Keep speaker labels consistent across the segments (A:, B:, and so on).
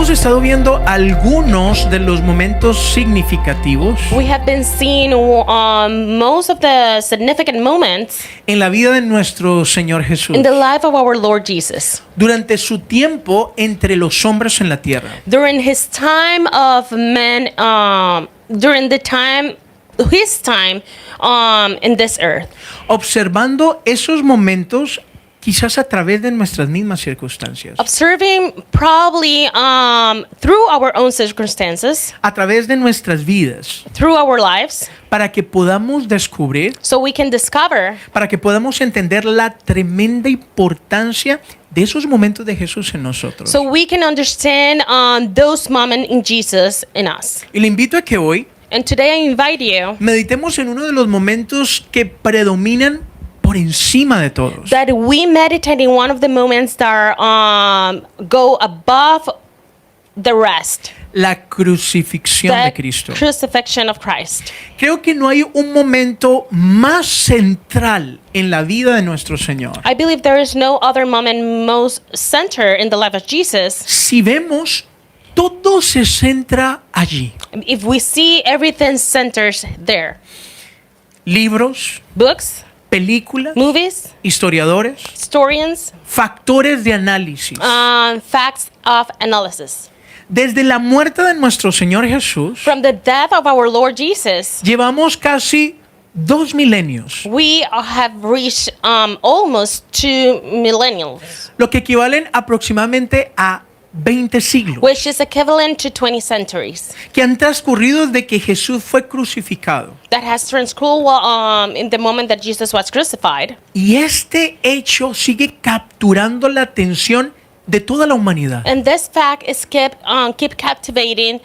A: Hemos estado viendo algunos de los momentos significativos
B: We have been seeing most of the significant moments
A: en la vida de nuestro Señor Jesús
B: in the life of our Lord Jesus.
A: durante su tiempo entre los hombres en la tierra.
B: During his time of men, his time in this earth.
A: Observando esos momentos quizás a través de nuestras mismas circunstancias,
B: Observing probably through our own circumstances,
A: a través de nuestras vidas,
B: through our lives,
A: para que podamos descubrir,
B: so we can discover,
A: para que podamos entender la tremenda importancia de esos momentos de Jesús en nosotros.
B: so we can understand those moments in Jesus in us.
A: Y le invito a que hoy
B: And today I invite you
A: meditemos en uno de los momentos que predominan por encima de todos.
B: that we meditate in one of the moments that go above the rest.
A: La crucifixión de
B: The
A: Cristo.
B: crucifixion of Christ.
A: Creo que no hay un momento más central en la vida de nuestro Señor.
B: I believe there is no other moment most center in the life of Jesus.
A: Si vemos, todo se centra allí.
B: If we see everything centers there.
A: Libros,
B: Books,
A: películas,
B: movies,
A: historiadores,
B: historians,
A: factores de análisis.
B: facts of analysis.
A: Desde la muerte de nuestro Señor Jesús,
B: From the death of our Lord Jesus,
A: llevamos casi 2 milenios,
B: we have reached almost 2 millennials,
A: lo que equivalen aproximadamente a 20 siglos,
B: which is equivalent to 20 centuries.
A: que han transcurrido desde que Jesús fue crucificado.
B: That has transcurred in the moment that Jesus was crucified.
A: Y este hecho sigue capturando la atención de toda la humanidad.
B: And this fact is keep captivating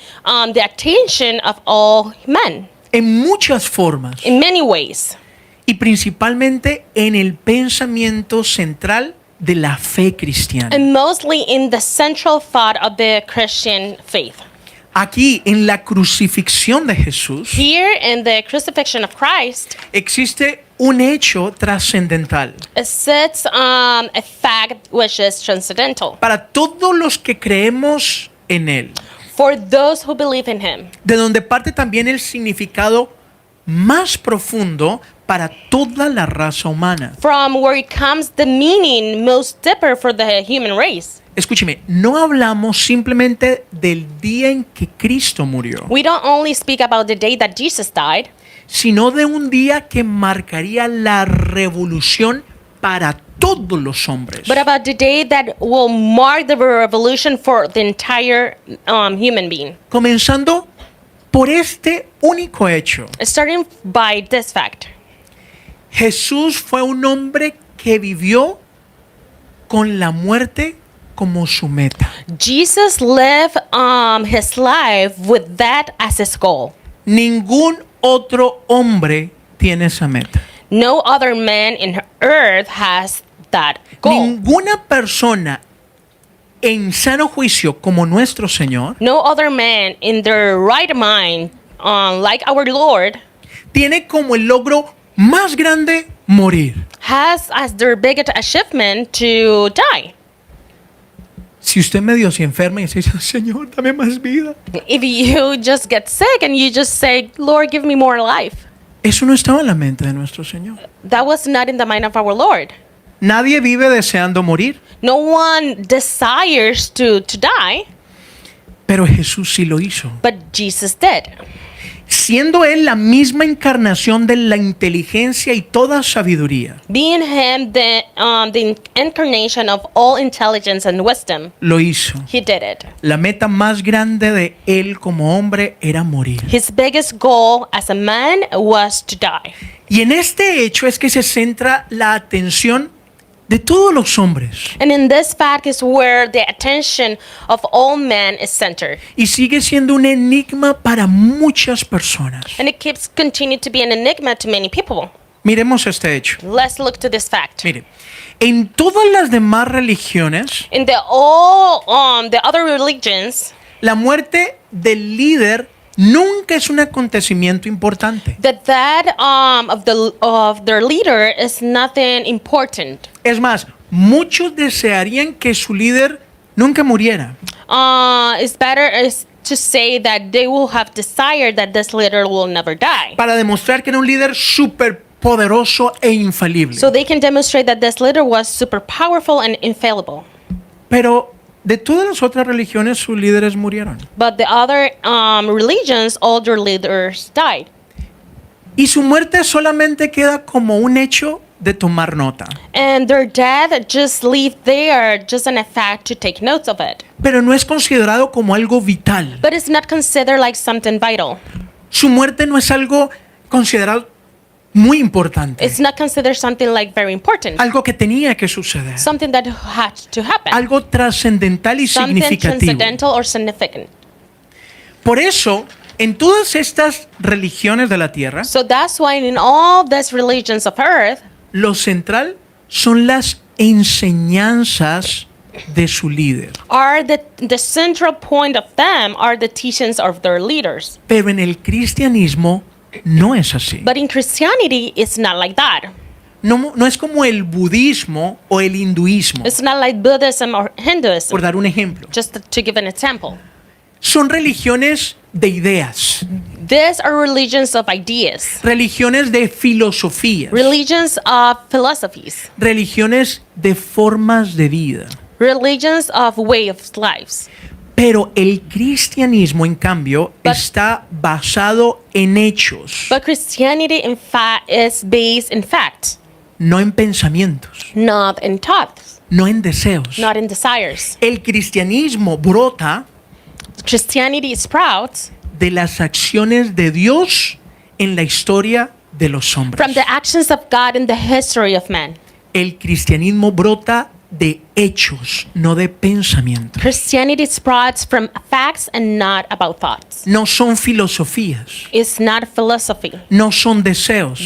B: the attention of all men
A: En muchas formas
B: in many ways,
A: y principalmente en el pensamiento central de la fe cristiana.
B: and mostly in the central thought of the Christian faith.
A: Aquí en la crucifixión de Jesús
B: Here in the crucifixion of Christ,
A: existe un hecho trascendental
B: it sits a fact which is transcendental
A: para todos los que creemos en él,
B: for those who believe in him,
A: de donde parte también el significado más profundo para toda la raza humana.
B: from where it comes the meaning most deeper for the human race.
A: Escúcheme, no hablamos simplemente del día en que Cristo murió,
B: We don't only speak about the day that Jesus died,
A: sino de un día que marcaría la revolución para todos los hombres.
B: but about the day that will mark the revolution for the entire human being.
A: Comenzando por este único hecho.
B: Starting by this fact.
A: Jesús fue un hombre que vivió con la muerte como su meta.
B: Jesus lived his life with that as his goal.
A: Ningún otro hombre tiene esa meta.
B: No other man in earth has that goal.
A: Ninguna persona en sano juicio como nuestro Señor
B: No other man in their right mind, like our Lord,
A: tiene como el logro más grande morir.
B: has as their biggest achievement to die.
A: Si usted medio se enferma y dice, Señor, dame más vida.
B: If you just get sick and you just say, Lord, give me more life,
A: Eso no estaba en la mente de nuestro Señor.
B: that was not in the mind of our Lord.
A: Nadie vive deseando morir,
B: No one desires to die,
A: pero Jesús sí lo hizo.
B: but Jesus did.
A: Siendo Él la misma encarnación de la inteligencia y toda sabiduría,
B: Being him the incarnation of all intelligence and wisdom,
A: lo hizo.
B: he did it.
A: La meta más grande de Él como hombre era morir.
B: His biggest goal as a man was to die.
A: Y en este hecho es que se centra la atención de todos los hombres.
B: And in this fact is where the attention of all men is centered.
A: Y sigue siendo un enigma para muchas personas.
B: And it keeps continuing to be an enigma to many people.
A: Miremos este hecho.
B: Let's look to this fact.
A: Mire, en todas las demás religiones,
B: In the other religions,
A: la muerte del líder nunca es un acontecimiento importante.
B: the death of their leader is nothing important.
A: Es más, muchos desearían que su líder nunca muriera.
B: It's better is to say that they will have desired that this leader will never die.
A: Para demostrar que era un líder súper poderoso e infalible.
B: So they can demonstrate that this leader was super powerful and infallible.
A: Pero de todas las otras religiones sus líderes murieron.
B: But the other religions, all their leaders died.
A: Y su muerte solamente queda como un hecho de tomar nota.
B: And their death just leave there, just an fact to take notes of it.
A: Pero no es considerado como algo vital.
B: But it's not considered like something vital.
A: Su muerte no es algo considerado muy importante.
B: It's not considered something like very important.
A: Algo que tenía que suceder.
B: Something that had to happen.
A: Algo trascendental y
B: Something
A: significativo.
B: transcendental or significant.
A: Por eso, en todas estas religiones de la tierra,
B: So that's why in all these religions of earth,
A: lo central son las enseñanzas de su líder.
B: are the central point of them are the teachings of their leaders.
A: Pero en el cristianismo no es así.
B: But in Christianity, it's not like that.
A: No es como el budismo o el hinduismo,
B: It's not like Buddhism or Hinduism.
A: por dar un ejemplo.
B: Just to give an example.
A: Son religiones de ideas,
B: These are religions of ideas,
A: religiones de filosofías,
B: religions of philosophies,
A: religiones de formas de vida.
B: religions of way of lives.
A: Pero el cristianismo, en cambio,
B: But-
A: está basado en hechos,
B: But Christianity, in fact, is based in fact,
A: no en pensamientos,
B: not in thoughts,
A: no en deseos.
B: not in desires.
A: El cristianismo brota
B: Christianity sprouts
A: de las acciones de Dios en la historia de los hombres.
B: from the actions of God in the history of man.
A: El cristianismo brota de hechos, no de pensamientos.
B: Christianity sprouts from facts and not about thoughts.
A: No son filosofías,
B: It's not philosophy.
A: no son deseos,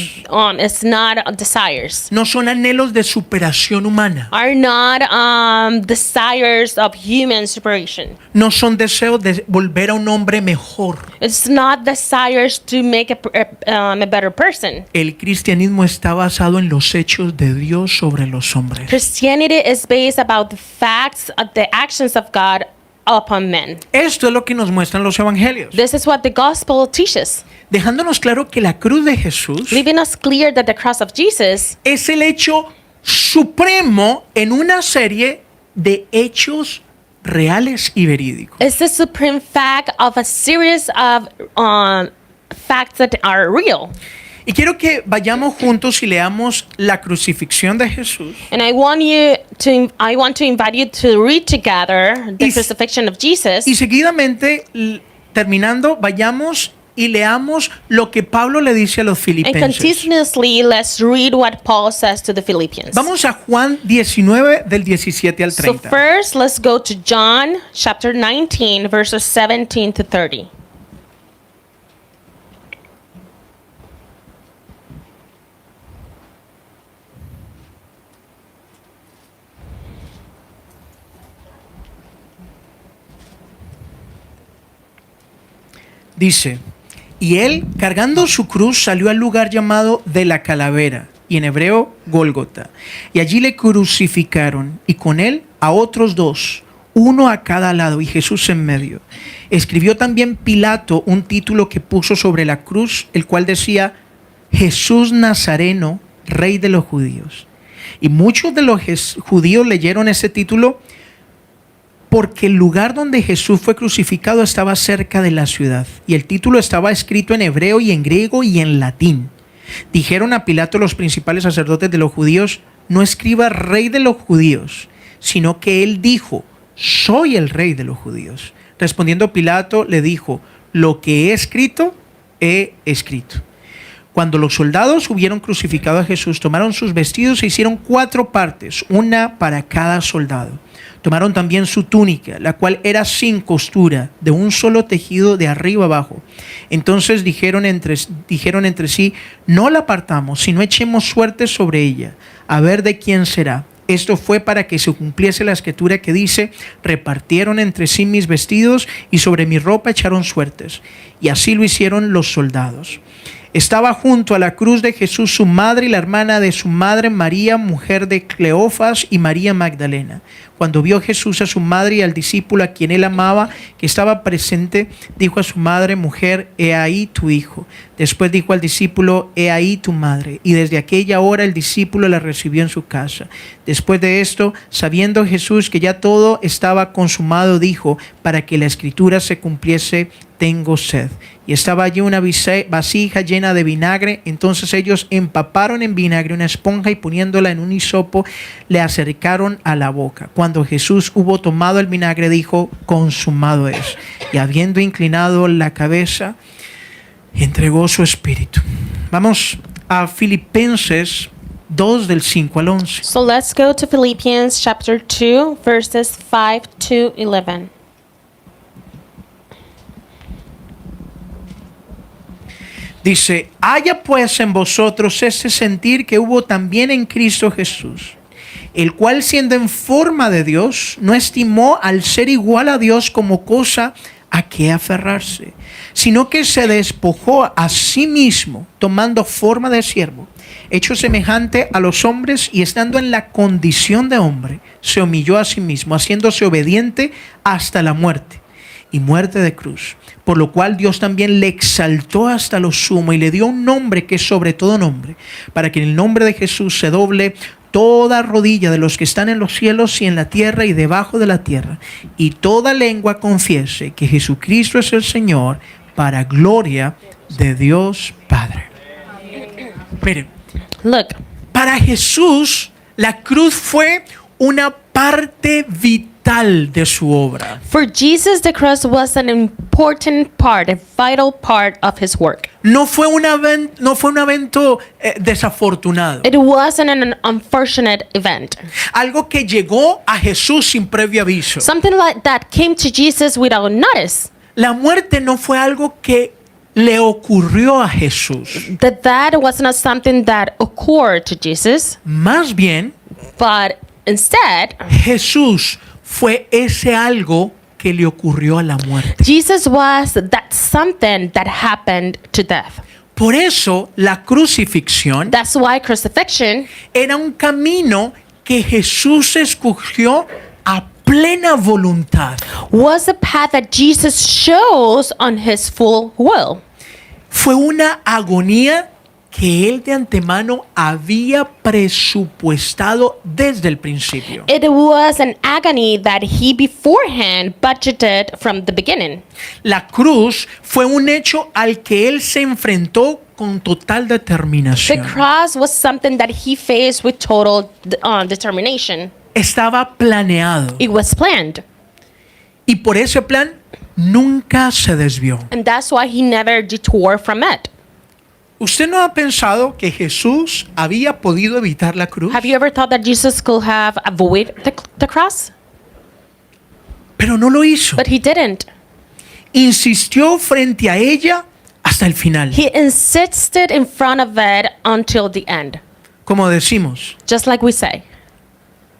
B: It's not desires.
A: no son anhelos de superación humana,
B: Are not desires of human separation.
A: no son deseos de volver a un hombre mejor.
B: It's not desires to make a better person.
A: El cristianismo está basado en los hechos de Dios sobre los hombres.
B: Christianity is based about the facts of the actions of God upon men.
A: Esto es lo que nos muestran los evangelios,
B: This is what the gospel teaches,
A: dejándonos claro que la cruz de Jesús
B: leaving us clear that the cross of Jesus
A: es el hecho supremo en una serie de hechos reales y verídicos.
B: is the supreme fact of a series of facts that are real.
A: Y quiero que vayamos juntos y leamos la crucifixión de Jesús
B: And I want to invite you to read together the
A: Y-
B: crucifixion of Jesus.
A: y seguidamente, terminando, vayamos y leamos lo que Pablo le dice a los
B: And
A: filipenses.
B: continuously, let's read what Paul says to the Philippians.
A: Vamos a Juan 19 del 17 al
B: So
A: 30.
B: first, let's go to John chapter 19, verses 17 to 30.
A: Dice, y él, cargando su cruz, salió al lugar llamado de la calavera, y en hebreo, Gólgota. Y allí le crucificaron, y con él a otros dos, uno a cada lado, y Jesús en medio. Escribió también Pilato un título que puso sobre la cruz, el cual decía, Jesús Nazareno, Rey de los judíos. Y muchos de los judíos leyeron ese título porque el lugar donde Jesús fue crucificado estaba cerca de la ciudad, y el título estaba escrito en hebreo y en griego y en latín. Dijeron a Pilato los principales sacerdotes de los judíos, no escriba Rey de los judíos, sino que él dijo, soy el Rey de los judíos. Respondiendo Pilato le dijo, lo que he escrito, he escrito. Cuando los soldados hubieron crucificado a Jesús, tomaron sus vestidos e hicieron 4 partes, una para cada soldado. Tomaron también su túnica, la cual era sin costura, de un solo tejido de arriba abajo. Entonces dijeron entre sí, no la partamos, sino echemos suerte sobre ella, a ver de quién será. Esto fue para que se cumpliese la escritura que dice, repartieron entre sí mis vestidos y sobre mi ropa echaron suertes. Y así lo hicieron los soldados. Estaba junto a la cruz de Jesús su madre y la hermana de su madre, María, mujer de Cleofas, y María Magdalena. Cuando vio Jesús a su madre y al discípulo a quien él amaba, que estaba presente, dijo a su madre: mujer, he ahí tu hijo. Después dijo al discípulo: he ahí tu madre. Y desde aquella hora el discípulo la recibió en su casa. Después de esto, sabiendo Jesús que ya todo estaba consumado, dijo: para que la escritura se cumpliese, tengo sed. Y estaba allí una vasija llena de vinagre. Entonces ellos empaparon en vinagre una esponja y poniéndola en un hisopo, le acercaron a la boca. Cuando Jesús hubo tomado el vinagre, dijo: consumado es. Y habiendo inclinado la cabeza, entregó su espíritu. Vamos a Filipenses 2 del 5 al 11.
B: So let's go to Philippians chapter 2, verses 5 to 11.
A: Dice: haya pues en vosotros ese sentir que hubo también en Cristo Jesús, el cual, siendo en forma de Dios, no estimó al ser igual a Dios como cosa a que aferrarse, sino que se despojó a sí mismo, tomando forma de siervo, hecho semejante a los hombres, y estando en la condición de hombre, se humilló a sí mismo, haciéndose obediente hasta la muerte, y muerte de cruz. Por lo cual Dios también le exaltó hasta lo sumo y le dio un nombre que es sobre todo nombre, para que en el nombre de Jesús se doble toda rodilla de los que están en los cielos y en la tierra y debajo de la tierra, y toda lengua confiese que Jesucristo es el Señor, para gloria de Dios Padre. Miren,
B: Look,
A: para Jesús la cruz fue una parte vital de su obra.
B: for Jesus, the cross was an important part, a vital part of his work.
A: No fue un evento desafortunado.
B: It wasn't an unfortunate event.
A: Algo que llegó a Jesús sin previo aviso.
B: Something like that came to Jesus without notice.
A: La muerte no fue algo que le ocurrió a Jesús.
B: That was not something that occurred to Jesus,
A: Más bien,
B: but instead,
A: Jesús fue ese algo que le ocurrió a la muerte.
B: Jesus was that something that happened to death.
A: Por eso, la crucifixión
B: That's why crucifixion
A: era un camino que Jesús escogió a plena voluntad.
B: was a path that Jesus chose on his full will.
A: Fue una agonía que él de antemano había presupuestado desde el principio.
B: It was an agony that he beforehand budgeted from the beginning.
A: La cruz fue un hecho al que él se enfrentó con total
B: The
A: determinación.
B: cross was something that he faced with total determination.
A: Estaba planeado
B: It was planned,
A: y por ese plan nunca se desvió.
B: and that's why he never detoured from it.
A: ¿Usted no ha pensado que Jesús había podido evitar la cruz?
B: Have you ever thought that Jesus could have avoided the cross?
A: Pero no lo hizo.
B: But he didn't.
A: Insistió frente a ella hasta el final.
B: He insisted in front of it until the end.
A: Como decimos,
B: Just like we say.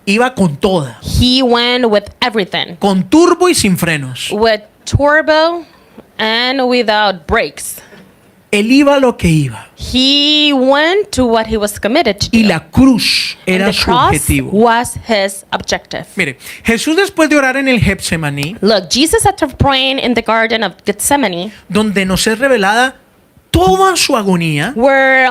A: iba con toda,
B: He went with everything.
A: con turbo y sin frenos.
B: With turbo and without brakes.
A: Él iba a lo que iba.
B: He went to what he was committed to
A: Y
B: do.
A: la cruz
B: And
A: era
B: the
A: su
B: cross
A: objetivo.
B: was his objective.
A: Mire, Jesús, después de orar en el Getsemaní,
B: Look, Jesus, after praying in the Garden of Gethsemane,
A: donde nos es revelada toda su agonía,
B: where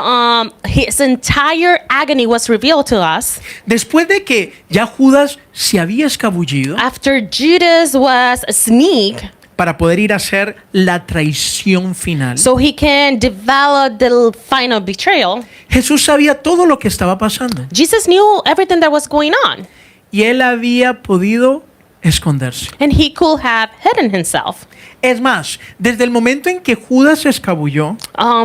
B: his entire agony was revealed to us,
A: después de que ya Judas se había escabullido
B: after Judas was a sneak,
A: para poder ir a hacer la traición final,
B: so he can develop the final betrayal,
A: Jesús sabía todo lo que estaba pasando
B: Jesus knew everything that was going on,
A: y él había podido esconderse.
B: and he could have hidden himself.
A: Es más, desde el momento en que Judas se escabulló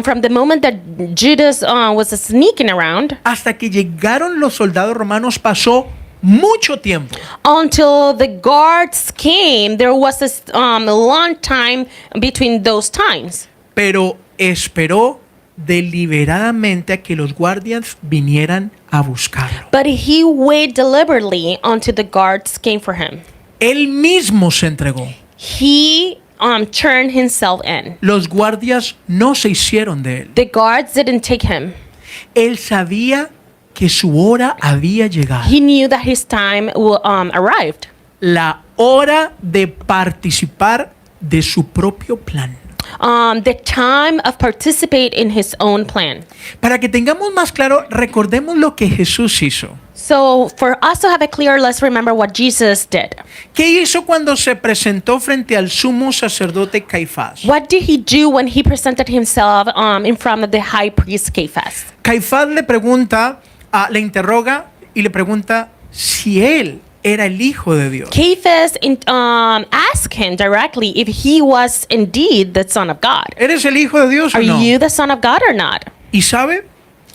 B: From the moment that Judas was sneaking around
A: hasta que llegaron los soldados romanos pasó mucho tiempo.
B: until the guards came, there was a long time between those times.
A: Pero esperó deliberadamente a que los guardias vinieran a buscarlo.
B: But he waited deliberately until the guards came for him.
A: Él mismo se entregó.
B: He turn himself in.
A: Los guardias no se hicieron de él.
B: The guards didn't take him.
A: Él sabía que su hora había llegado.
B: He knew that his time arrived.
A: La hora de participar de su propio plan.
B: The time of participate in his own plan.
A: Para que tengamos más claro, recordemos lo que Jesús hizo.
B: So for us to have it clear, let's remember what Jesus did.
A: ¿Qué hizo cuando se presentó frente al sumo sacerdote Caifás?
B: What did he do when he presented himself in front of the high priest Caiaphas?
A: Caifás le pregunta, le interroga y le pregunta si él era el hijo de Dios.
B: Caiaphas asked him directly if he was indeed the son of God.
A: ¿Eres el hijo de Dios o
B: Are
A: no?
B: you the son of God or not?
A: ¿Y sabe?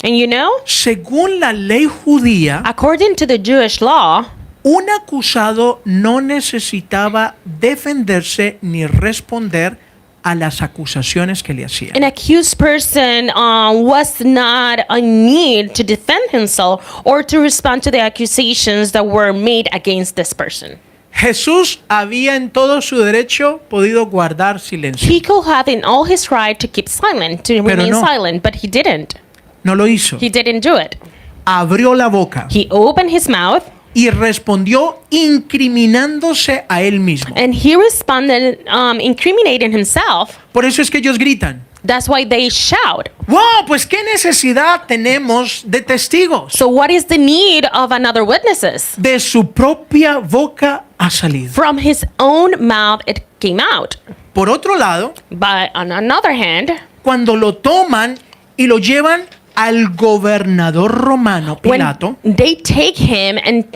B: And you know,
A: Según la ley judía,
B: according to the Jewish law,
A: un acusado no necesitaba defenderse ni responder a las acusaciones que le hacían.
B: an accused person was not in need to defend himself or to respond to the accusations that were made against this person.
A: Jesús había en todo su derecho podido guardar silencio.
B: He could have in all his right to keep silent, to
A: Pero
B: remain
A: no.
B: silent, but he didn't.
A: No lo hizo.
B: He didn't do it.
A: Abrió la boca
B: He opened his mouth
A: y respondió incriminándose a él mismo.
B: and he responded, incriminating himself.
A: Por eso es que ellos gritan.
B: That's why they shout.
A: ¡Wow! Pues qué necesidad tenemos de testigos.
B: So what is the need of another witnesses?
A: De su propia boca ha salido.
B: From his own mouth it came out.
A: Por otro lado,
B: But on another hand,
A: cuando lo toman y lo llevan al gobernador romano
B: when
A: Pilato,
B: they take him and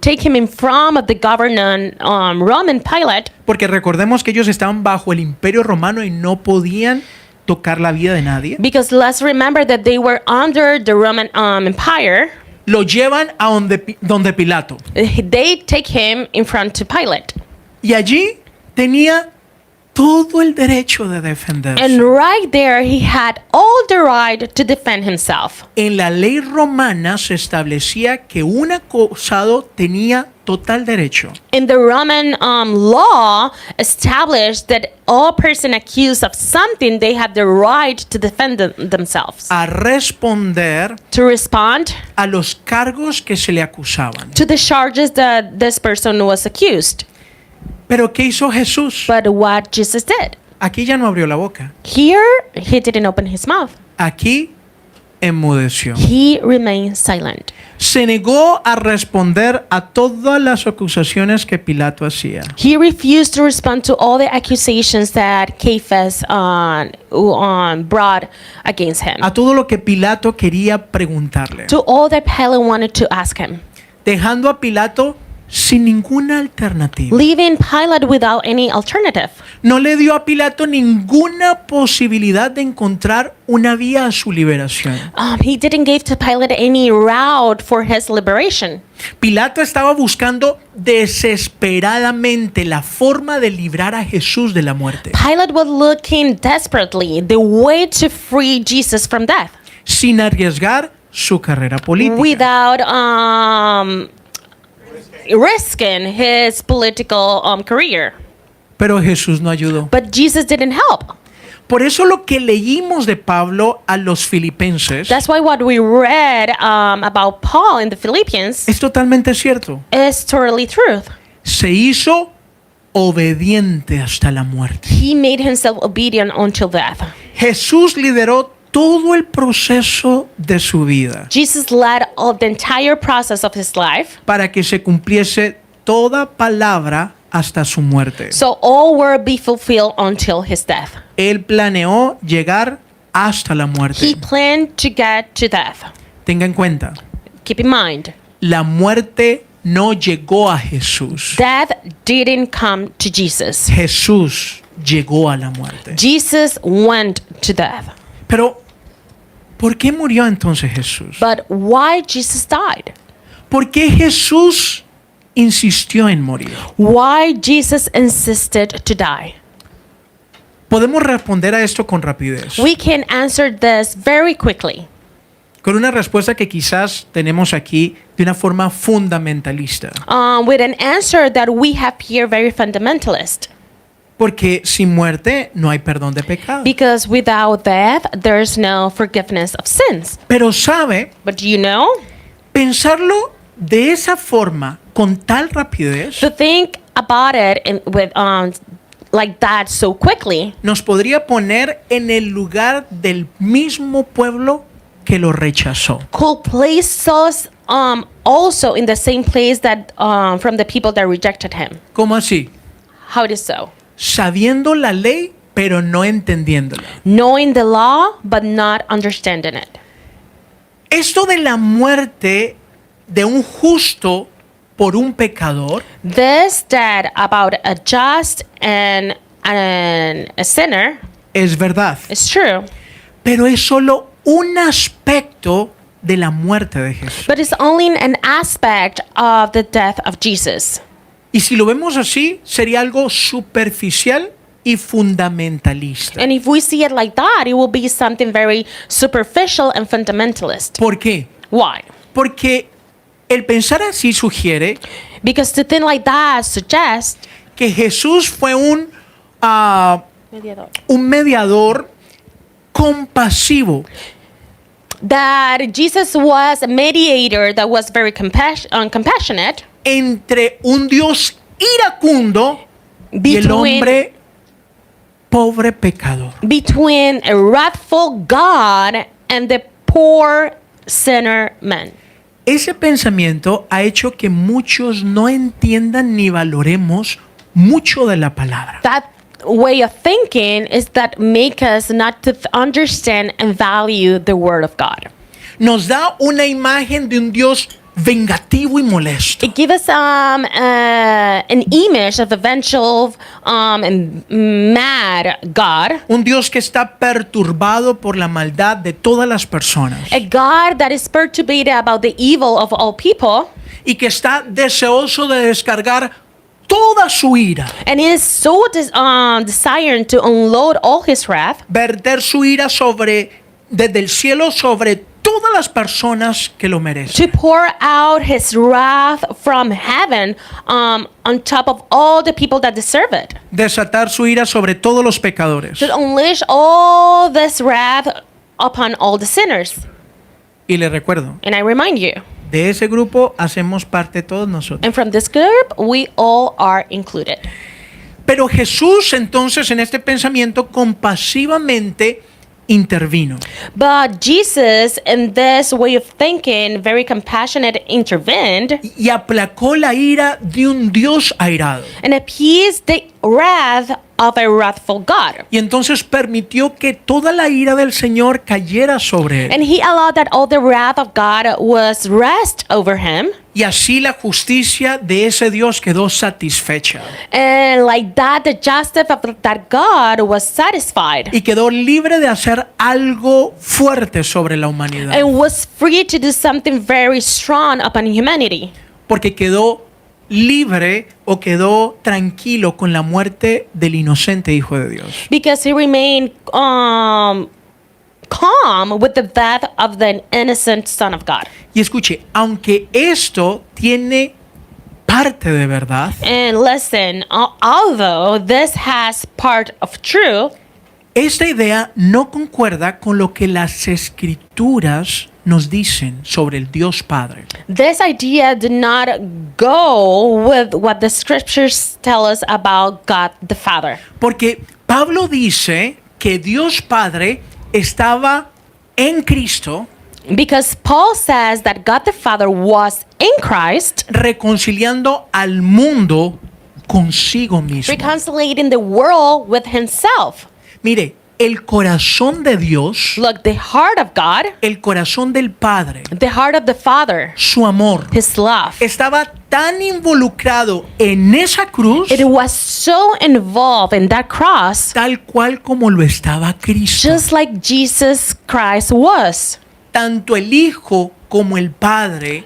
B: take him in front of the governor Roman Pilate,
A: porque recordemos que ellos estaban bajo el imperio romano y no podían tocar la vida de nadie,
B: because let's remember that they were under the Roman Empire.
A: lo llevan a donde Pilato.
B: They take him in front to Pilate,
A: Y allí tenía todo el derecho de defenderse.
B: and right there he had all the right to defend himself.
A: En la ley romana se establecía que un acusado tenía total derecho
B: In the Roman law established that all person accused of something, they had the right to defend themselves,
A: a responder
B: to respond
A: a los cargos que se le acusaban.
B: to the charges that this person was accused.
A: Pero ¿qué hizo Jesús?
B: But what Jesus did,
A: Aquí ya no abrió la boca.
B: here he didn't open his mouth.
A: Aquí enmudeció.
B: He remained silent.
A: Se negó a responder a todas las acusaciones que Pilato hacía.
B: He refused to respond to all the accusations that Caiaphas brought against him,
A: A todo lo que Pilato quería preguntarle.
B: to all that Pilate wanted to ask him,
A: Dejando a Pilato sin ninguna alternativa.
B: leaving Pilate without any alternative.
A: No le dio a Pilato ninguna posibilidad de encontrar una vía a su liberación.
B: He didn't give to Pilate any route for his liberation.
A: Pilato estaba buscando desesperadamente la forma de librar a Jesús de la muerte,
B: Pilate was looking desperately the way to free Jesus from death
A: sin arriesgar su carrera política.
B: without risking his political career.
A: Pero Jesús no ayudó.
B: But Jesus didn't help.
A: Por eso lo que leímos de Pablo a los filipenses
B: That's why what we read about Paul in the Philippians
A: es totalmente cierto.
B: is totally truth.
A: Se hizo obediente hasta la muerte.
B: He made himself obedient until death.
A: Jesús lideró todo el proceso de su vida
B: Jesus led all the entire process of his life,
A: para que se cumpliese toda palabra hasta su muerte.
B: so all will be fulfilled until his death.
A: Él planeó llegar hasta la
B: He
A: muerte.
B: planned to get to death.
A: Tenga en cuenta,
B: Keep in mind,
A: la muerte no llegó a Jesús.
B: death didn't come to Jesus.
A: Jesús llegó a la muerte.
B: Jesus went to death.
A: Pero, ¿por qué murió entonces Jesús?
B: But why Jesus died?
A: ¿Por qué Jesús insistió en morir?
B: Why Jesus insisted to die?
A: Podemos responder a esto con rapidez,
B: We can answer this very quickly
A: con una respuesta que quizás tenemos aquí de una forma fundamentalista.
B: with an answer that we have here very fundamentalist.
A: Porque sin muerte no hay perdón de pecado.
B: Because without death, there's no forgiveness of sins.
A: Pero sabe,
B: But do you know?
A: pensarlo de esa forma, con tal rapidez,
B: To think about it like that so quickly
A: nos podría poner en el lugar del mismo pueblo que lo rechazó.
B: could place us also in the same place that from the people that rejected him.
A: ¿Cómo así?
B: How it is so?
A: Sabiendo la ley, pero no entendiéndola.
B: Knowing the law, but not understanding it.
A: Esto de la muerte de un justo por un pecador
B: This that about a just and a sinner
A: es verdad,
B: is true,
A: pero es solo un aspecto de la muerte de Jesús.
B: but it's only an aspect of the death of Jesus.
A: Y si lo vemos así, sería algo superficial y fundamentalista.
B: And if we see it like that, it will be something very superficial and fundamentalist.
A: ¿Por qué?
B: Why?
A: Porque el pensar así sugiere
B: Because to think like that suggests
A: que Jesús fue un mediador compasivo
B: that Jesus was a mediator that was very compassionate
A: entre un Dios iracundo y el hombre pobre pecador.
B: between a wrathful God and the poor sinner man.
A: Ese pensamiento ha hecho que muchos no entiendan ni valoremos mucho de la palabra.
B: That way of thinking is that make us not to understand and value the word of God.
A: Nos da una imagen de un Dios vengativo y molesto.
B: It gives us an image of a vengeful and mad God,
A: Un Dios que está perturbado por la maldad de todas las personas
B: a God that is perturbed about the evil of all people,
A: y que está deseoso de descargar toda su ira,
B: and is so desiring to unload all his wrath,
A: verter su ira desde el cielo sobre todas las personas que lo merecen.
B: to pour out his wrath from heaven on top of all the people that deserve it,
A: Desatar su ira sobre todos los pecadores.
B: to unleash all this wrath upon all the sinners.
A: Y le recuerdo,
B: And I remind you,
A: de ese grupo hacemos parte todos nosotros.
B: and from this group, we all are included.
A: Pero Jesús entonces en este pensamiento compasivamente intervino.
B: But Jesus, in this way of thinking, very compassionate, intervened
A: Y aplacó la ira de un Dios airado.
B: and appeased the wrath of a wrathful God.
A: Y entonces permitió que toda la ira del Señor cayera sobre él.
B: And he allowed that all the wrath of God was rest over him.
A: Y así la justicia de ese Dios quedó satisfecha.
B: And like that, the justice of that God was satisfied
A: Y quedó libre de hacer algo fuerte sobre la humanidad.
B: and was free to do something very strong upon humanity.
A: Porque quedó libre o quedó tranquilo con la muerte del inocente Hijo de Dios.
B: Because he remained calm with the death of the innocent Son of God.
A: Y escuche, aunque esto tiene parte de verdad,
B: And listen, although this has part of truth,
A: esta idea no concuerda con lo que las Escrituras nos dicen sobre el Dios Padre.
B: this idea did not go with what the scriptures tell us about God the Father.
A: Porque Pablo dice que Dios Padre estaba en Cristo
B: Because Paul says that God the Father was in Christ,
A: reconciliando al mundo consigo mismo.
B: reconciliating the world with himself.
A: Mire, el corazón de Dios,
B: Look, the heart of God,
A: el corazón del Padre,
B: the heart of the Father,
A: su amor,
B: his love,
A: estaba tan involucrado en esa cruz,
B: it was so involved in that cross,
A: tal cual como lo estaba Cristo.
B: just like Jesus Christ was.
A: Tanto el Hijo como el Padre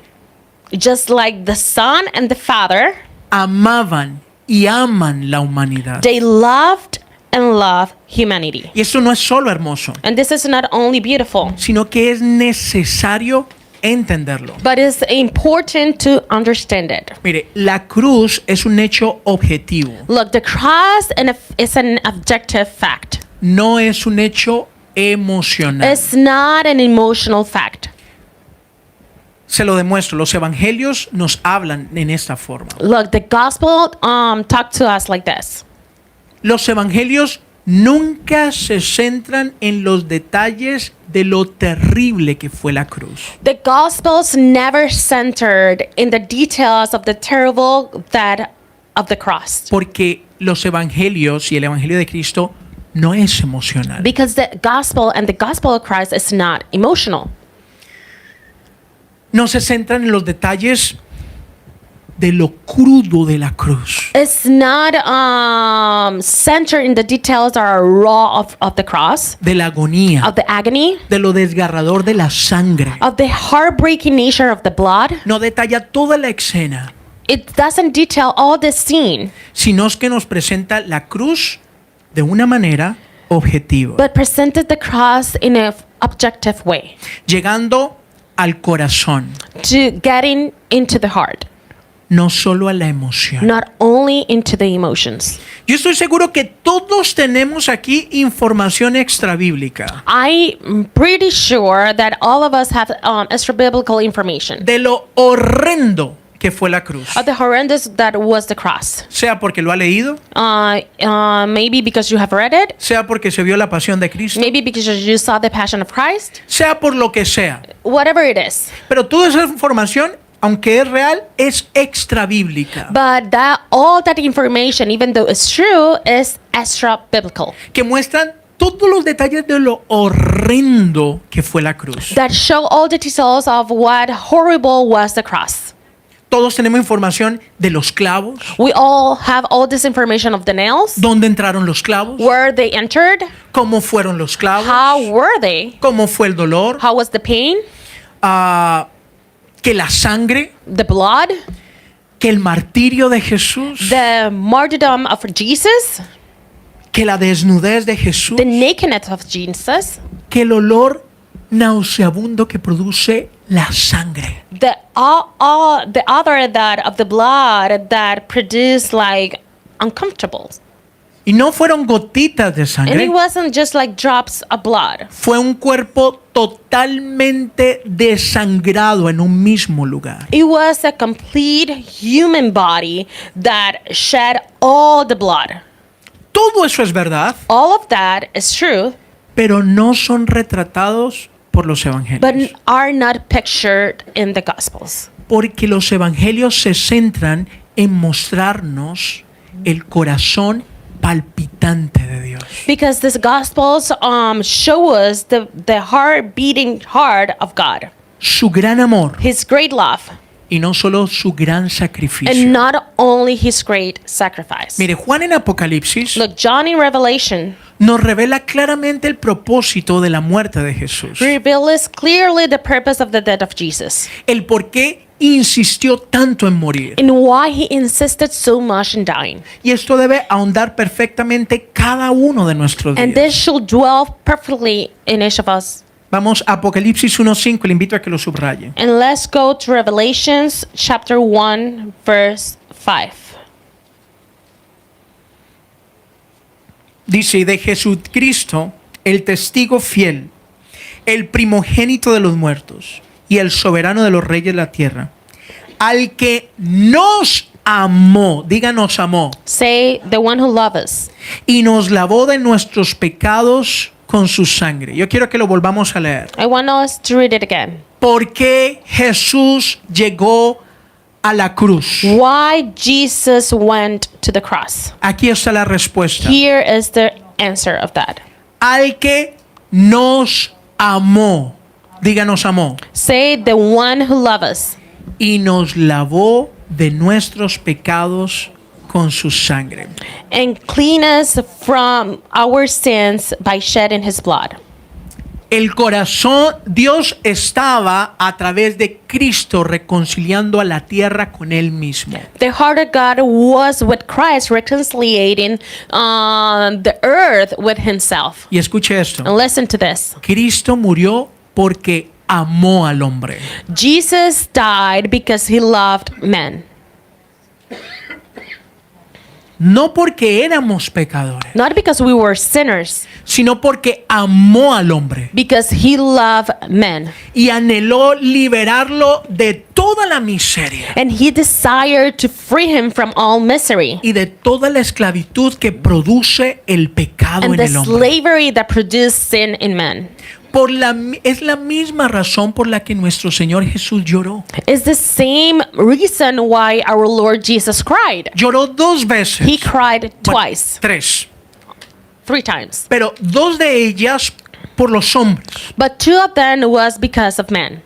B: Just like the Son and the Father,
A: amaban y aman la humanidad.
B: they loved and love humanity.
A: Y esto no es solo hermoso,
B: And this is not only beautiful,
A: sino que es necesario entenderlo.
B: but it's important to understand it.
A: Mire, la cruz es un hecho objetivo,
B: Look, the cross is an objective fact.
A: no es un hecho emocional.
B: It's not an emotional fact.
A: Se lo demuestro, los evangelios nos hablan en esta forma.
B: Look, the gospel talk to us like this.
A: Los evangelios nunca se centran en los detalles de lo terrible que fue la cruz.
B: The gospels never centered in the details of the terrible that of the cross.
A: Porque los evangelios y el evangelio de Cristo no es emocional.
B: Because the gospel and the gospel of Christ is not emotional.
A: No se centran en los detalles de lo crudo de la cruz.
B: It's not centered in the details that are raw of the cross,
A: De la agonía,
B: of the agony,
A: de lo desgarrador de la sangre.
B: of the heartbreaking nature of the blood.
A: No detalla toda la escena,
B: It doesn't detail all this scene,
A: sino es que nos presenta la cruz de una manera objetiva,
B: but presented the cross in an objective way,
A: llegando al corazón,
B: to getting into the heart,
A: no solo a la emoción.
B: not only into the emotions.
A: Yo estoy seguro que todos tenemos aquí información extrabíblica
B: I'm pretty sure that all of us have extra biblical information
A: de lo horrendo que fue la cruz,
B: of the horrendous that was the cross.
A: sea porque lo ha leído,
B: Maybe because you have read it,
A: sea porque se vio la pasión de Cristo,
B: maybe because you saw the passion of Christ,
A: sea por lo que sea.
B: whatever it is.
A: Pero toda esa información, aunque es real, es extrabíblica,
B: But all that information, even though it's true, is extra biblical.
A: que muestran todos los detalles de lo horrendo que fue la cruz.
B: That show all the details of what horrible was the cross.
A: Todos tenemos información de los clavos,
B: We all have all this information of the nails,
A: dónde entraron los clavos,
B: where they entered,
A: cómo fueron los clavos,
B: how were they,
A: cómo fue el dolor,
B: how was the pain,
A: que la sangre,
B: the blood,
A: que el martirio de Jesús,
B: the martyrdom of Jesus,
A: que la desnudez de Jesús,
B: the nakedness of Jesus,
A: que el olor nauseabundo que produce la sangre.
B: the other that of the blood that produced like uncomfortable.
A: Y no fueron gotitas de
B: And
A: sangre,
B: it wasn't just like drops of blood.
A: fue un cuerpo totalmente desangrado en un mismo lugar.
B: It was a complete human body that shed all the blood.
A: Todo eso es verdad,
B: All of that is true,
A: pero no son retratados por los
B: but
A: evangelios.
B: are not pictured in the Gospels.
A: Porque los evangelios se centran en mostrarnos el corazón palpitante de Dios.
B: Because these Gospels show us the heart beating heart of God,
A: Su gran amor
B: His great love,
A: y no solo su gran
B: and
A: sacrificio.
B: not only His great sacrifice.
A: Mire, Juan en Apocalipsis
B: Look, John in Revelation
A: nos revela claramente el propósito de la muerte de Jesús.
B: reveals clearly the purpose of the death of Jesus
A: El por qué insistió tanto en morir.
B: and why He insisted so much in dying.
A: Y esto debe ahondar perfectamente cada uno de nuestros
B: And
A: días.
B: this should dwell perfectly in each of us.
A: Vamos a Apocalipsis 1:5, le invito a que lo subraye.
B: And let's go to Revelations chapter 1, verse 5.
A: Dice, y de Jesucristo, el testigo fiel, el primogénito de los muertos y el soberano de los reyes de la tierra, al que nos amó, díganos amó,
B: Say, the one who loves us,
A: y nos lavó de nuestros pecados con su sangre. Yo quiero que lo volvamos a leer.
B: I want us to read it again.
A: ¿Por qué Jesús llegó a la cruz?
B: Why Jesus went to the cross.
A: Aquí está la respuesta.
B: Here is the answer of that.
A: Al que nos amó, díganos amó,
B: Say, the one who loves us,
A: y nos lavó de nuestros pecados con su sangre.
B: and clean us from our sins by shedding His blood.
A: El corazón, Dios estaba a través de Cristo reconciliando a la tierra con Él mismo.
B: The heart of God was with Christ reconciliating the earth with Himself.
A: Y escuche esto.
B: And listen to this.
A: Cristo murió porque amó al hombre.
B: Jesus died because he loved men.
A: No porque éramos pecadores,
B: Not because we were sinners,
A: sino porque amó al hombre
B: because he loved men.
A: y anheló liberarlo de toda la miseria
B: And he desired to free him from all misery
A: y de toda la esclavitud que produce el pecado
B: and
A: en
B: the
A: el hombre.
B: slavery that produced sin in men.
A: Es la misma razón por la que nuestro Señor Jesús lloró.
B: It's the same reason why our Lord Jesus cried.
A: Lloró 2 veces.
B: He cried
A: Bueno,
B: twice,
A: 3.
B: 3 times.
A: Pero 2 de ellas por los hombres.
B: But 2 of them was because of men.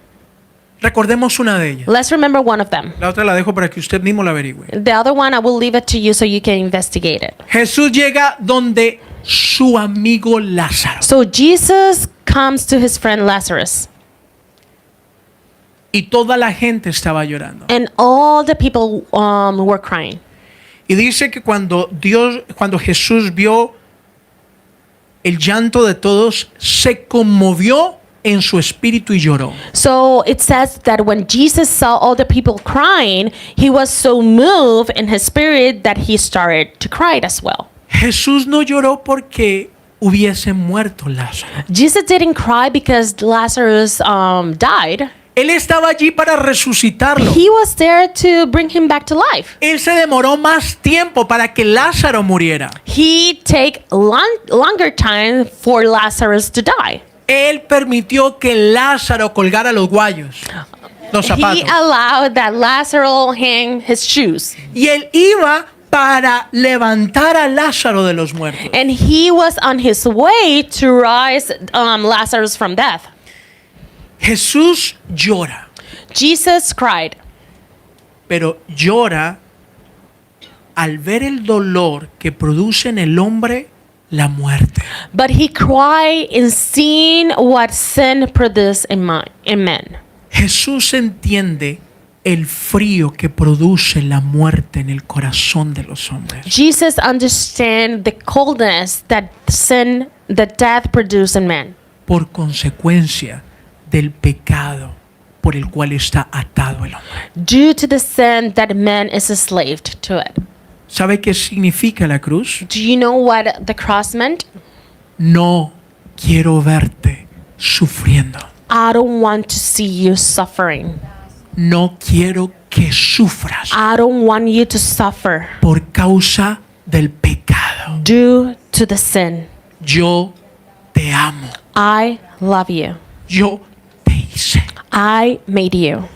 A: Recordemos una de ellas.
B: Let's remember one of them.
A: La otra la dejo para que usted mismo la averigüe.
B: The other one, I will leave it to you so you can investigate it.
A: Jesús llega donde su amigo Lázaro.
B: So Jesus comes to his friend Lazarus,
A: Y toda la gente estaba llorando.
B: and all the people were crying.
A: Y dice que cuando Jesús vio el llanto de todos, se conmovió en su espíritu y lloró.
B: So it says that when Jesus saw all the people crying, he was so moved in his spirit that he started to cry as well.
A: Jesús no lloró porque hubiese muerto Lázaro.
B: Jesus didn't cry because Lazarus died.
A: Él estaba allí para resucitarlo.
B: He was there to bring him back to life.
A: Él se demoró más tiempo para que Lázaro muriera.
B: He take longer time for Lazarus to die.
A: Él permitió que Lázaro colgara los guayos, los zapatos.
B: He allowed that Lazarus hang his shoes.
A: Y él iba para levantar a Lázaro de los muertos.
B: And he was on his way to rise Lazarus from death.
A: Jesús llora,
B: Jesus cried,
A: pero llora al ver el dolor que produce en el hombre la muerte.
B: but he cried in seeing what sin produced in men.
A: Jesús entiende el frío que produce la muerte en el corazón de los hombres.
B: Jesus understands the coldness that sin, the death produced in men,
A: Por consecuencia del pecado por el cual está atado el hombre.
B: due to the sin that man is enslaved to it.
A: ¿Sabe qué significa la cruz?
B: Do you know what the cross meant?
A: No quiero verte sufriendo.
B: I don't want to see you suffering.
A: No quiero que sufras
B: I don't want you to suffer
A: por causa del pecado.
B: due to the sin.
A: Yo te amo.
B: I love you.
A: Yo te hice.
B: I made you.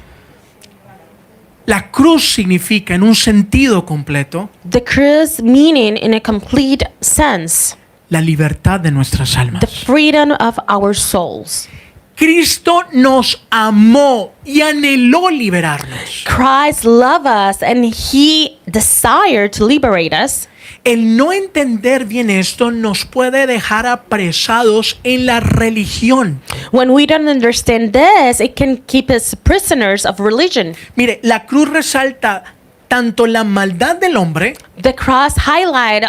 A: La cruz significa en un sentido completo
B: The cross meaning in a complete sense,
A: la libertad de nuestras
B: the
A: almas.
B: freedom of our souls.
A: Cristo nos amó y anheló liberarnos.
B: Christ loved us and he desired to liberate us.
A: El no entender bien esto nos puede dejar apresados en la religión.
B: When we don't understand this, it can keep us prisoners of religion.
A: Mire, la cruz resalta tanto la maldad del hombre
B: The cross highlight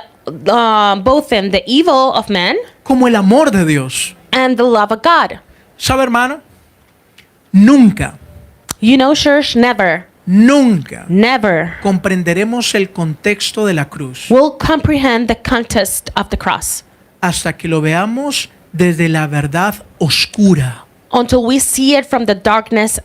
B: both in the evil of man
A: como el amor de Dios.
B: and the love of God.
A: ¿Sabe, hermano? Nunca,
B: You know, church, never
A: comprenderemos el contexto de la cruz
B: will comprehend the context of the cross
A: hasta que lo veamos desde la verdad oscura,
B: until we see it from the darkness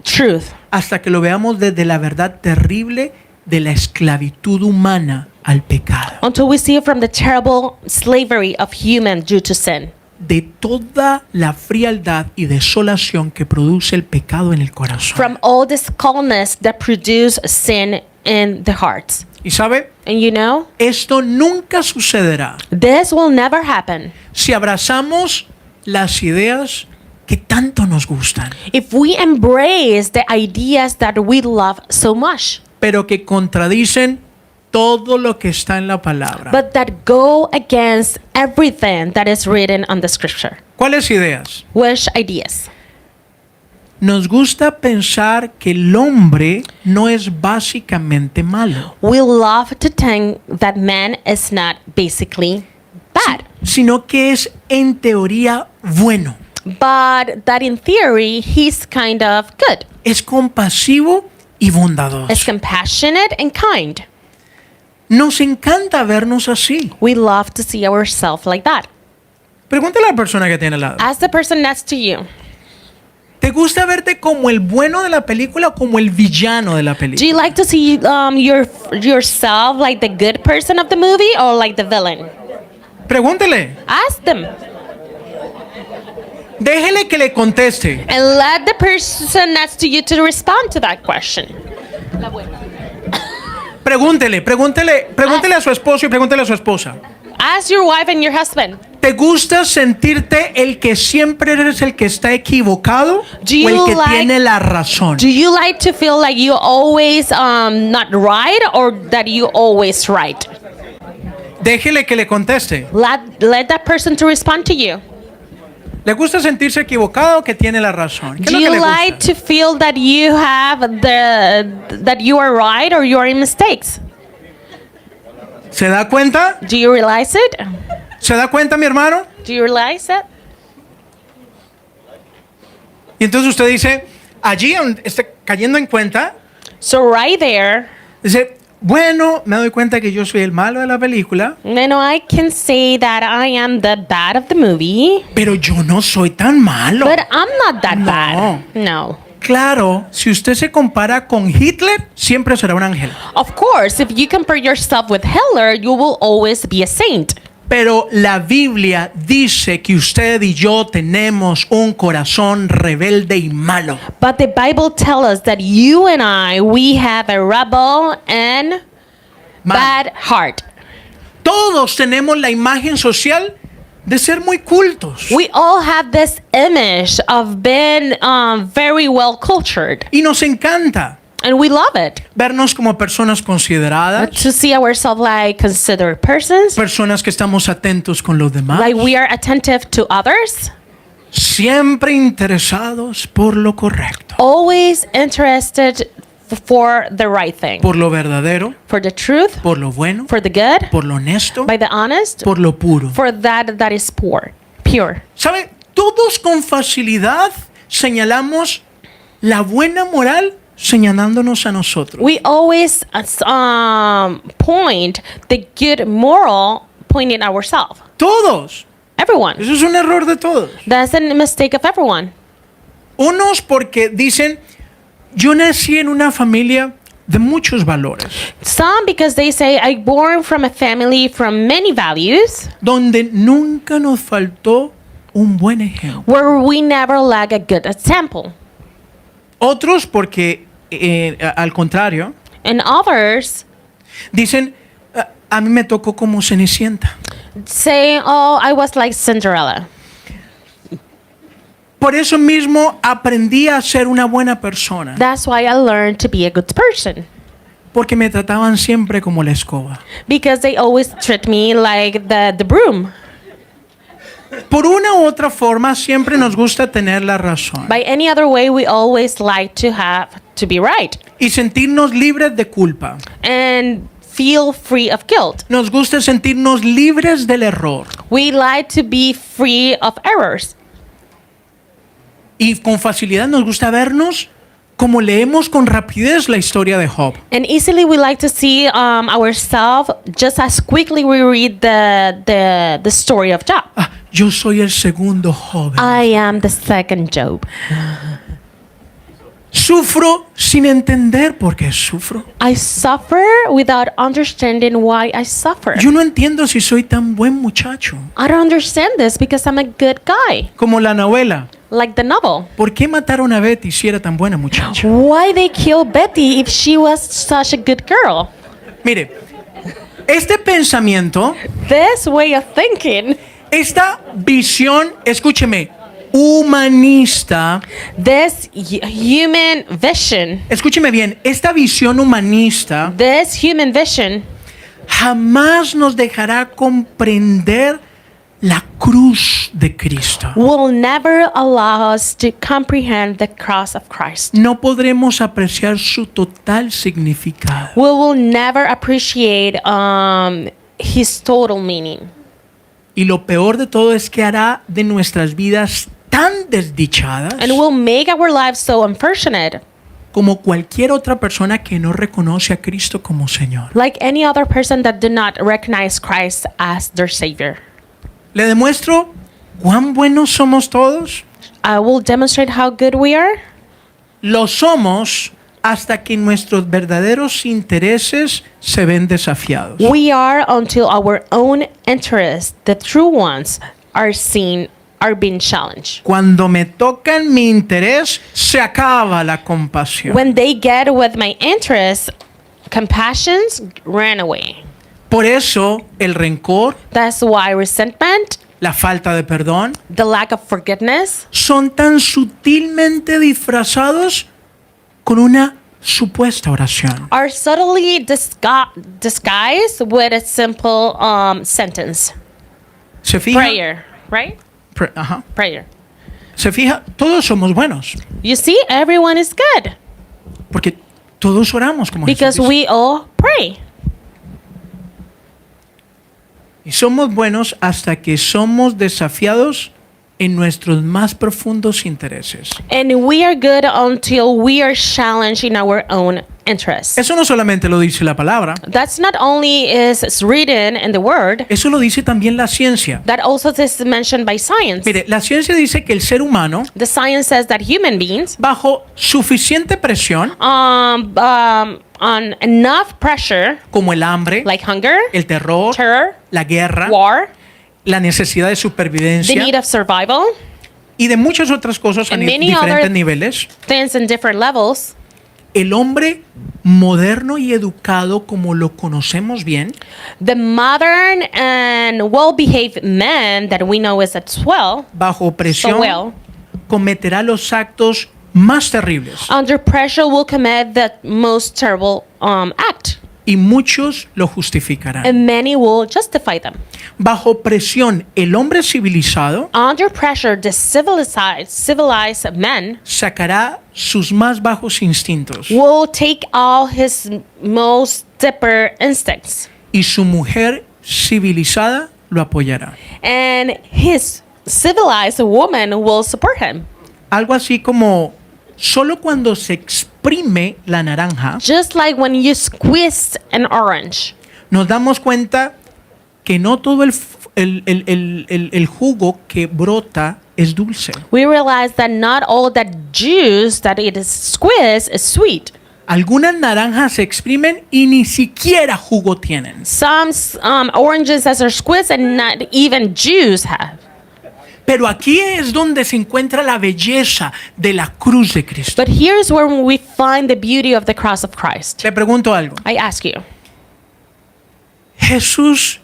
B: truth,
A: hasta que lo veamos desde la verdad terrible de la esclavitud humana al pecado,
B: until we see it from the terrible slavery of human due to sin,
A: de toda la frialdad y desolación que produce el pecado en el corazón.
B: from all this coldness that produce sin in the hearts.
A: Y sabe,
B: And you know,
A: esto nunca sucederá
B: this will never happen
A: si abrazamos las ideas que tanto nos gustan,
B: if we embrace the ideas that we love so much,
A: pero que contradicen todo lo que está en la palabra.
B: but that go against everything that is written on the scripture.
A: ¿Cuáles ideas?
B: Which ideas?
A: Nos gusta pensar que el hombre no es básicamente malo,
B: We love to think that man is not basically bad,
A: sino que es en teoría bueno.
B: but that in theory, he's kind of good.
A: Es compasivo y bondadoso.
B: Is compassionate and kind.
A: Nos encanta vernos así.
B: We love to see ourselves like that.
A: Pregúntale a la persona que tiene al lado.
B: Ask the person next to you.
A: ¿Te gusta verte como el bueno de la película o como el villano de la
B: Do
A: película?
B: you like to see yourself like the good person of the movie or like the villain?
A: Pregúntele.
B: Ask them
A: Déjele que le conteste.
B: and let the person next to you to respond to that question.
A: Pregúntele a su esposo y pregúntele a su esposa.
B: Ask your wife and your husband.
A: ¿Te gusta sentirte el que siempre eres el que está equivocado
B: Do
A: o el
B: you
A: que
B: like-
A: tiene la razón?
B: Do you like to feel like you always not right or that you always right?
A: Déjele que le conteste.
B: Let that person to respond to you.
A: ¿Le gusta sentirse equivocado o que tiene la razón? ¿Qué es
B: Do
A: lo que
B: you
A: le
B: like
A: gusta?
B: to feel that you have that you are right or you are in mistakes?
A: ¿Se da cuenta?
B: Do you realize it?
A: ¿Se da cuenta, mi hermano?
B: Do you realize it?
A: Y entonces usted dice, allí donde está cayendo en cuenta,
B: So right there,
A: dice, bueno, me doy cuenta que yo soy el malo de la película,
B: then I can say that I am the bad of the movie,
A: pero yo no soy tan malo.
B: but I'm not that
A: No.
B: bad. No.
A: Claro, si usted se compara con Hitler, siempre será un ángel.
B: Of course, if you compare yourself with Hitler, you will always be a saint.
A: Pero la Biblia dice que usted y yo tenemos un corazón rebelde y malo.
B: But the Bible tells us that you and we have a rebel and bad heart.
A: Todos tenemos la imagen social de ser muy cultos.
B: We all have this image of being very well cultured,
A: Y nos encanta
B: and we love it.
A: vernos como personas consideradas,
B: To see ourselves like considerate persons,
A: personas que estamos atentos con los demás,
B: like we are attentive to others,
A: siempre interesados por lo correcto,
B: always interested for the right thing,
A: por lo verdadero,
B: for the truth,
A: por lo bueno,
B: for the good,
A: por lo honesto,
B: by the honest,
A: por lo puro.
B: for that is pure.
A: ¿Sabe? Todos con facilidad señalamos la buena moral señalándonos a nosotros.
B: We always point the good moral pointing at ourselves.
A: Todos.
B: Everyone.
A: Eso es un error de todos.
B: That's a mistake of everyone.
A: Unos porque dicen, yo nací en una familia de muchos valores,
B: Some because they say I born from a family from many values
A: donde nunca nos faltó un buen ejemplo.
B: where we never lack a good example.
A: Otros porque, al contrario,
B: And others
A: dicen, a mí me tocó como Cenicienta.
B: say, oh, I was like Cinderella.
A: Por eso mismo aprendí a ser una buena persona,
B: That's why I learned to be a good person.
A: porque me trataban siempre como la escoba.
B: Because they always treat me like the broom.
A: Por una u otra forma, siempre nos gusta tener la razón
B: By any other way, we always like to have to be right
A: y sentirnos libres de culpa.
B: and feel free of guilt.
A: Nos gusta sentirnos libres del error.
B: We like to be free of errors.
A: Y con facilidad nos gusta vernos como leemos con rapidez la historia de Job.
B: And easily we like to see ourselves just as quickly we read the story of Job.
A: Ah, yo soy el segundo joven.
B: I am the second Job.
A: Sufro sin entender por qué sufro.
B: I suffer without understanding why I suffer.
A: Yo no entiendo si soy tan buen muchacho.
B: I don't understand this because I'm a good guy.
A: Como la novela.
B: Like the novel.
A: ¿Por qué mataron a Betty si era tan buena muchacha?
B: Why they kill Betty if she was such a good girl?
A: Mire, este pensamiento,
B: This way of thinking,
A: esta visión, escúcheme, humanista,
B: this human vision,
A: escúcheme bien, esta visión humanista
B: this human vision
A: jamás nos dejará comprender la cruz de Cristo.
B: will never allow us to comprehend the cross of Christ.
A: No podremos apreciar su total significado.
B: We will never appreciate his total meaning.
A: Y lo peor de todo es que hará de nuestras vidas tan desdichadas
B: and will make our lives so unfortunate,
A: como cualquier otra persona que no reconoce a Cristo como Señor.
B: like any other person that do not recognize Christ as their Savior.
A: ¿Le demuestro cuán buenos somos todos?
B: I will demonstrate how good we are.
A: Lo somos hasta que nuestros verdaderos intereses se ven desafiados.
B: We are until our own interests, the true ones, are being challenged.
A: Cuando me tocan mi interés, se acaba la compasión.
B: When they get with my interests, compassions ran away.
A: Por eso el rencor,
B: That's why resentment,
A: la falta de perdón,
B: the lack of forgiveness,
A: son tan sutilmente disfrazados con una supuesta oración.
B: are subtly disguised with a simple sentence.
A: ¿Se fija?
B: Prayer, right?
A: Ajá.
B: Prayer.
A: ¿Se fija? Todos somos buenos,
B: You see, everyone is good
A: porque todos oramos como
B: because
A: Jesús.
B: we all pray.
A: Y somos buenos hasta que somos desafiados en nuestros más profundos intereses.
B: And we are good until we are challenged in our own interests.
A: Eso no solamente lo dice la palabra,
B: That's not only is written in the word,
A: eso lo dice también la ciencia.
B: that also is mentioned by science.
A: Mire, la ciencia dice que el ser humano,
B: The science says that human beings,
A: bajo suficiente presión,
B: on enough pressure,
A: como el hambre,
B: like hunger,
A: el terror,
B: terror,
A: la guerra,
B: war,
A: la necesidad de
B: the
A: supervivencia
B: need of survival,
A: y de muchas otras cosas a
B: and many
A: diferentes
B: other
A: niveles,
B: things in different levels,
A: el hombre moderno y educado como lo conocemos bien,
B: the modern and well-behaved man that we know is as well,
A: bajo
B: so
A: presión,
B: well,
A: cometerá los actos más terribles
B: under pressure will commit the most terrible act,
A: y muchos lo justificarán.
B: and many will justify them.
A: Bajo presión, el hombre civilizado
B: Under pressure, the civilized man
A: sacará sus más bajos instintos
B: will take all his most deeper instincts,
A: y su mujer civilizada lo apoyará.
B: and his civilized woman will support him.
A: Algo así como solo cuando se exprime la naranja
B: Just like when you squeeze an orange,
A: nos damos cuenta que no todo el jugo que brota es dulce.
B: we realize that not all that juice that it is squeezed is sweet.
A: Algunas naranjas se exprimen y ni siquiera jugo tienen.
B: Some oranges that are squeezed and not even juice have.
A: Pero aquí es donde se encuentra la belleza de la cruz de Cristo.
B: But here's where we find the beauty of the cross of Christ.
A: Le pregunto algo.
B: I ask you,
A: Jesús,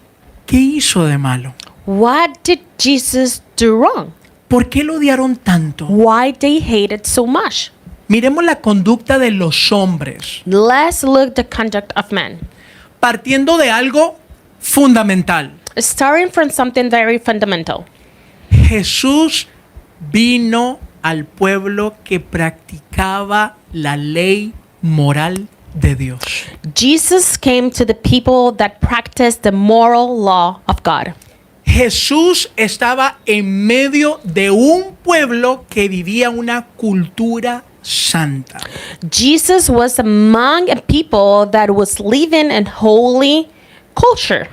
A: ¿qué hizo de malo?
B: what did Jesus do wrong?
A: ¿Por qué lo odiaron tanto?
B: Why they hated so much?
A: Miremos la conducta de los hombres,
B: Let's look the conduct of men.
A: partiendo de algo fundamental.
B: Starting from something very fundamental.
A: Jesús vino al pueblo que practicaba la ley moral de Dios.
B: Jesus came to the people that practiced the moral law of God.
A: Jesús estaba en medio de un pueblo que vivía una cultura santa.
B: Jesus was among a people that was living in holy culture.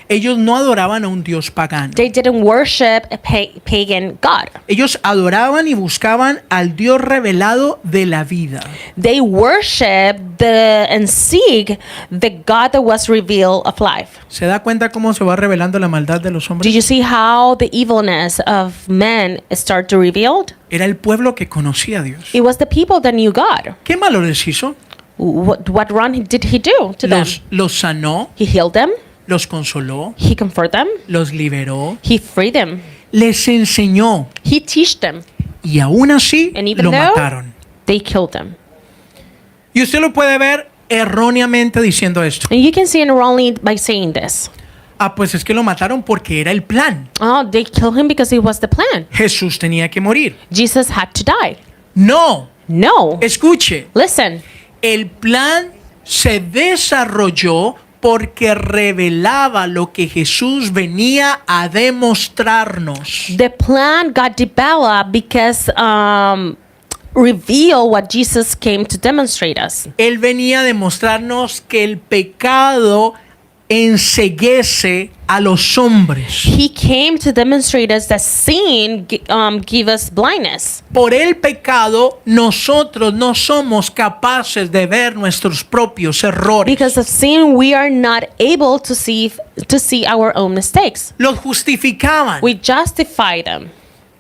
A: Ellos no adoraban a un Dios pagano.
B: They didn't worship a pagan God.
A: Ellos adoraban y buscaban al Dios revelado de la vida.
B: They worshiped and seek the God that was revealed of life.
A: ¿Se da cuenta cómo se va revelando la maldad de los
B: Did
A: hombres?
B: you see how the evilness of men start to reveal?
A: Era el pueblo que conocía a Dios.
B: It was the people that knew God.
A: ¿Qué malo les hizo?
B: What wrong did he do to them?
A: Los sanó,
B: He healed them.
A: los consoló,
B: He comforted them.
A: los liberó,
B: He freed them.
A: les enseñó
B: He taught them.
A: y aún así
B: And even
A: lo
B: though
A: mataron.
B: they killed them.
A: Y usted lo puede ver erróneamente diciendo esto.
B: And you can see it wrongly by saying this.
A: Ah, pues es que lo mataron porque era el plan.
B: Oh, they killed him because it was the plan.
A: Jesús tenía que morir.
B: Jesus had to die.
A: No,
B: No.
A: escuche,
B: Listen.
A: el plan se desarrolló porque revelaba lo que Jesús venía a demostrarnos.
B: The plan got developed because reveal what Jesus came to demonstrate us.
A: Él venía a demostrarnos que el pecado enceguece a los hombres.
B: He came to demonstrate us that sin give us blindness.
A: Por el pecado, nosotros no somos capaces de ver nuestros propios errores.
B: Because of sin, we are not able to see our own mistakes.
A: Los justificaban.
B: We justify them.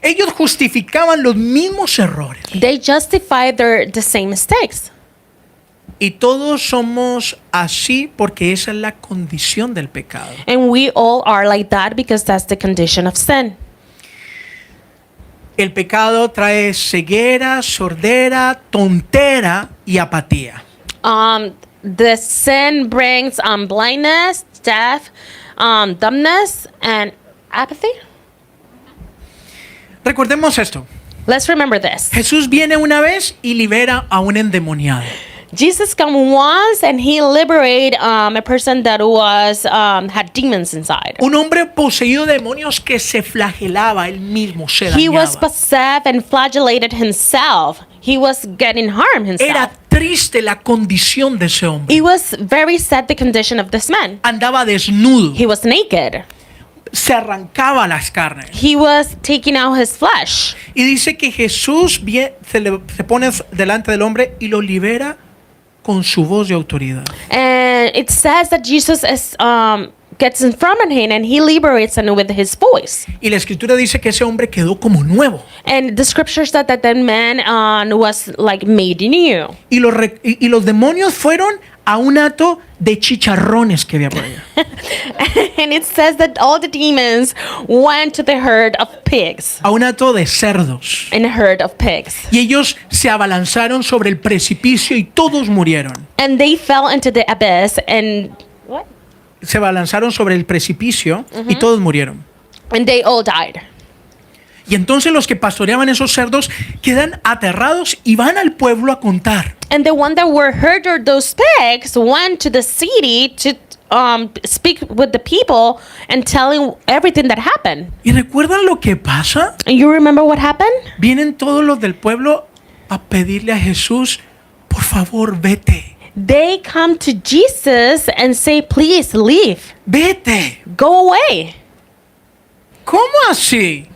A: Ellos justificaban los mismos errores.
B: They justify the same mistakes.
A: Y todos somos así porque esa es la condición del pecado.
B: And we all are like that because that's the condition of sin.
A: El pecado trae ceguera, sordera, tontera y apatía.
B: The sin brings blindness, death, dumbness, and apathy.
A: Recordemos esto.
B: Let's remember this.
A: Jesús viene una vez y libera a un endemoniado.
B: Jesus came once and he liberated a person that was had demons inside.
A: Un hombre poseído de demonios que se flagelaba él mismo, se
B: He was
A: dañaba.
B: possessed and flagellated himself. He was getting harm himself.
A: Era triste la condición de ese hombre.
B: It was very sad the condition of this man.
A: Andaba desnudo,
B: He was naked.
A: se arrancaba las carnes.
B: He was taking out his flesh.
A: Y dice que Jesús se pone delante del hombre y lo libera con su voz de autoridad.
B: And it says that Jesus gets in front of him and he liberates him with his voice.
A: Y la escritura dice que ese hombre quedó como nuevo.
B: And the scripture said that man was like made new.
A: Y los demonios fueron a un hato de chicharrones que había por allá.
B: And it says that all the demons went to the herd of pigs.
A: A un hato de cerdos.
B: And a herd of pigs.
A: Y ellos se abalanzaron sobre el precipicio y todos murieron.
B: And they fell into the abyss and what?
A: Se abalanzaron sobre el precipicio y todos murieron.
B: And they all died.
A: Y entonces los que pastoreaban esos cerdos quedan aterrados y van al pueblo a contar.
B: And the one that were herded those pigs went to the city to speak with the people and telling everything that happened.
A: ¿Y recuerdan lo que pasa?
B: And you remember what happened?
A: Vienen todos los del pueblo a pedirle a Jesús, por favor, vete.
B: They come to Jesus and say, please leave.
A: Vete.
B: Go away.
A: ¿Cómo así?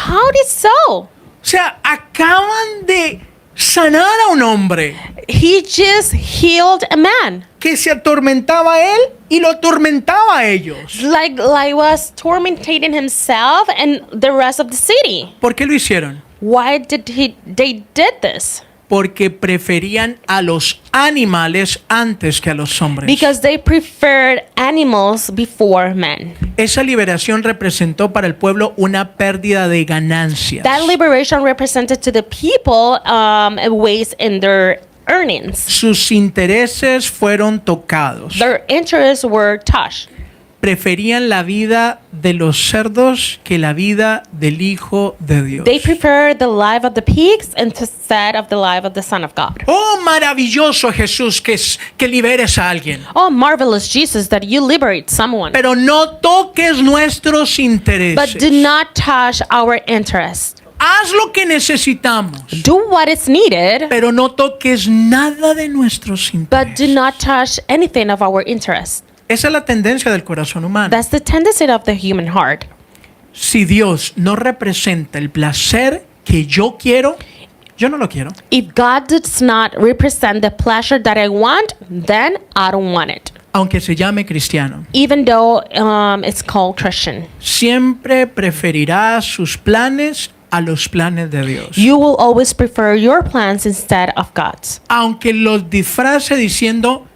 B: How did so?
A: O sea, acaban de sanar a un hombre
B: He just healed a man.
A: que se atormentaba a él y lo atormentaba a ellos.
B: Like was tormenting himself and the rest of the city.
A: ¿Por qué lo hicieron?
B: Why did they did this?
A: Porque preferían a los animales antes que a los hombres.
B: Because they preferred animals before men.
A: Esa liberación representó para el pueblo una pérdida de ganancias.
B: That liberation represented to the people ways in their earnings.
A: Sus intereses fueron tocados.
B: Their interests were touched.
A: Preferían la vida de los cerdos que la vida del Hijo de Dios.
B: They preferred the life of the pigs instead of the life of the Son of God.
A: Oh, maravilloso Jesús que liberes a alguien.
B: Oh, marvelous Jesus that you liberate someone.
A: Pero no toques nuestros intereses.
B: But do not touch our interest.
A: Haz lo que necesitamos.
B: Do what is needed,
A: Pero no toques nada de nuestros
B: but do
A: intereses.
B: not touch anything of our interest.
A: Esa es la tendencia del corazón humano.
B: That's the tendency of the human heart.
A: Si Dios no representa el placer que yo quiero, yo no lo quiero.
B: If God does not represent the pleasure that I want, then I don't want it.
A: Aunque se llame cristiano.
B: Even though it's called Christian.
A: Siempre preferirá sus planes a los planes de Dios.
B: You will always prefer your plans instead of God's.
A: Aunque los disfrace diciendo,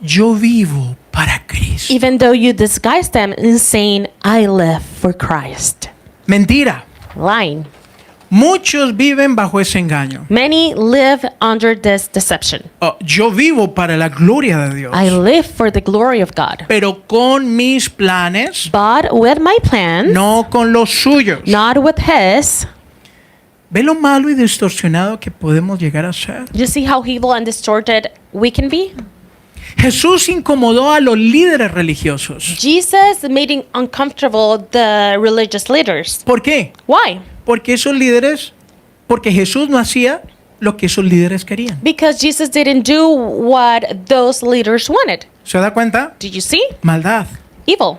A: yo vivo para Cristo.
B: Even though you disguise them in saying, I live for Christ.
A: Mentira.
B: Lying.
A: Muchos viven bajo ese engaño.
B: Many live under this deception.
A: Oh, yo vivo para la gloria de Dios.
B: I live for the glory of God.
A: Pero con mis planes,
B: But with my plans,
A: no con los suyos.
B: not with His.
A: ¿Ve lo malo y distorsionado que podemos llegar a ser?
B: You see how evil and distorted we can be?
A: Jesús incomodó a los líderes religiosos.
B: Jesus made it uncomfortable the religious leaders.
A: ¿Por qué?
B: Why?
A: Porque Jesús no hacía lo que esos líderes querían.
B: Because Jesus didn't do what those leaders wanted.
A: ¿Se da cuenta?
B: Did you see?
A: Maldad.
B: Evil.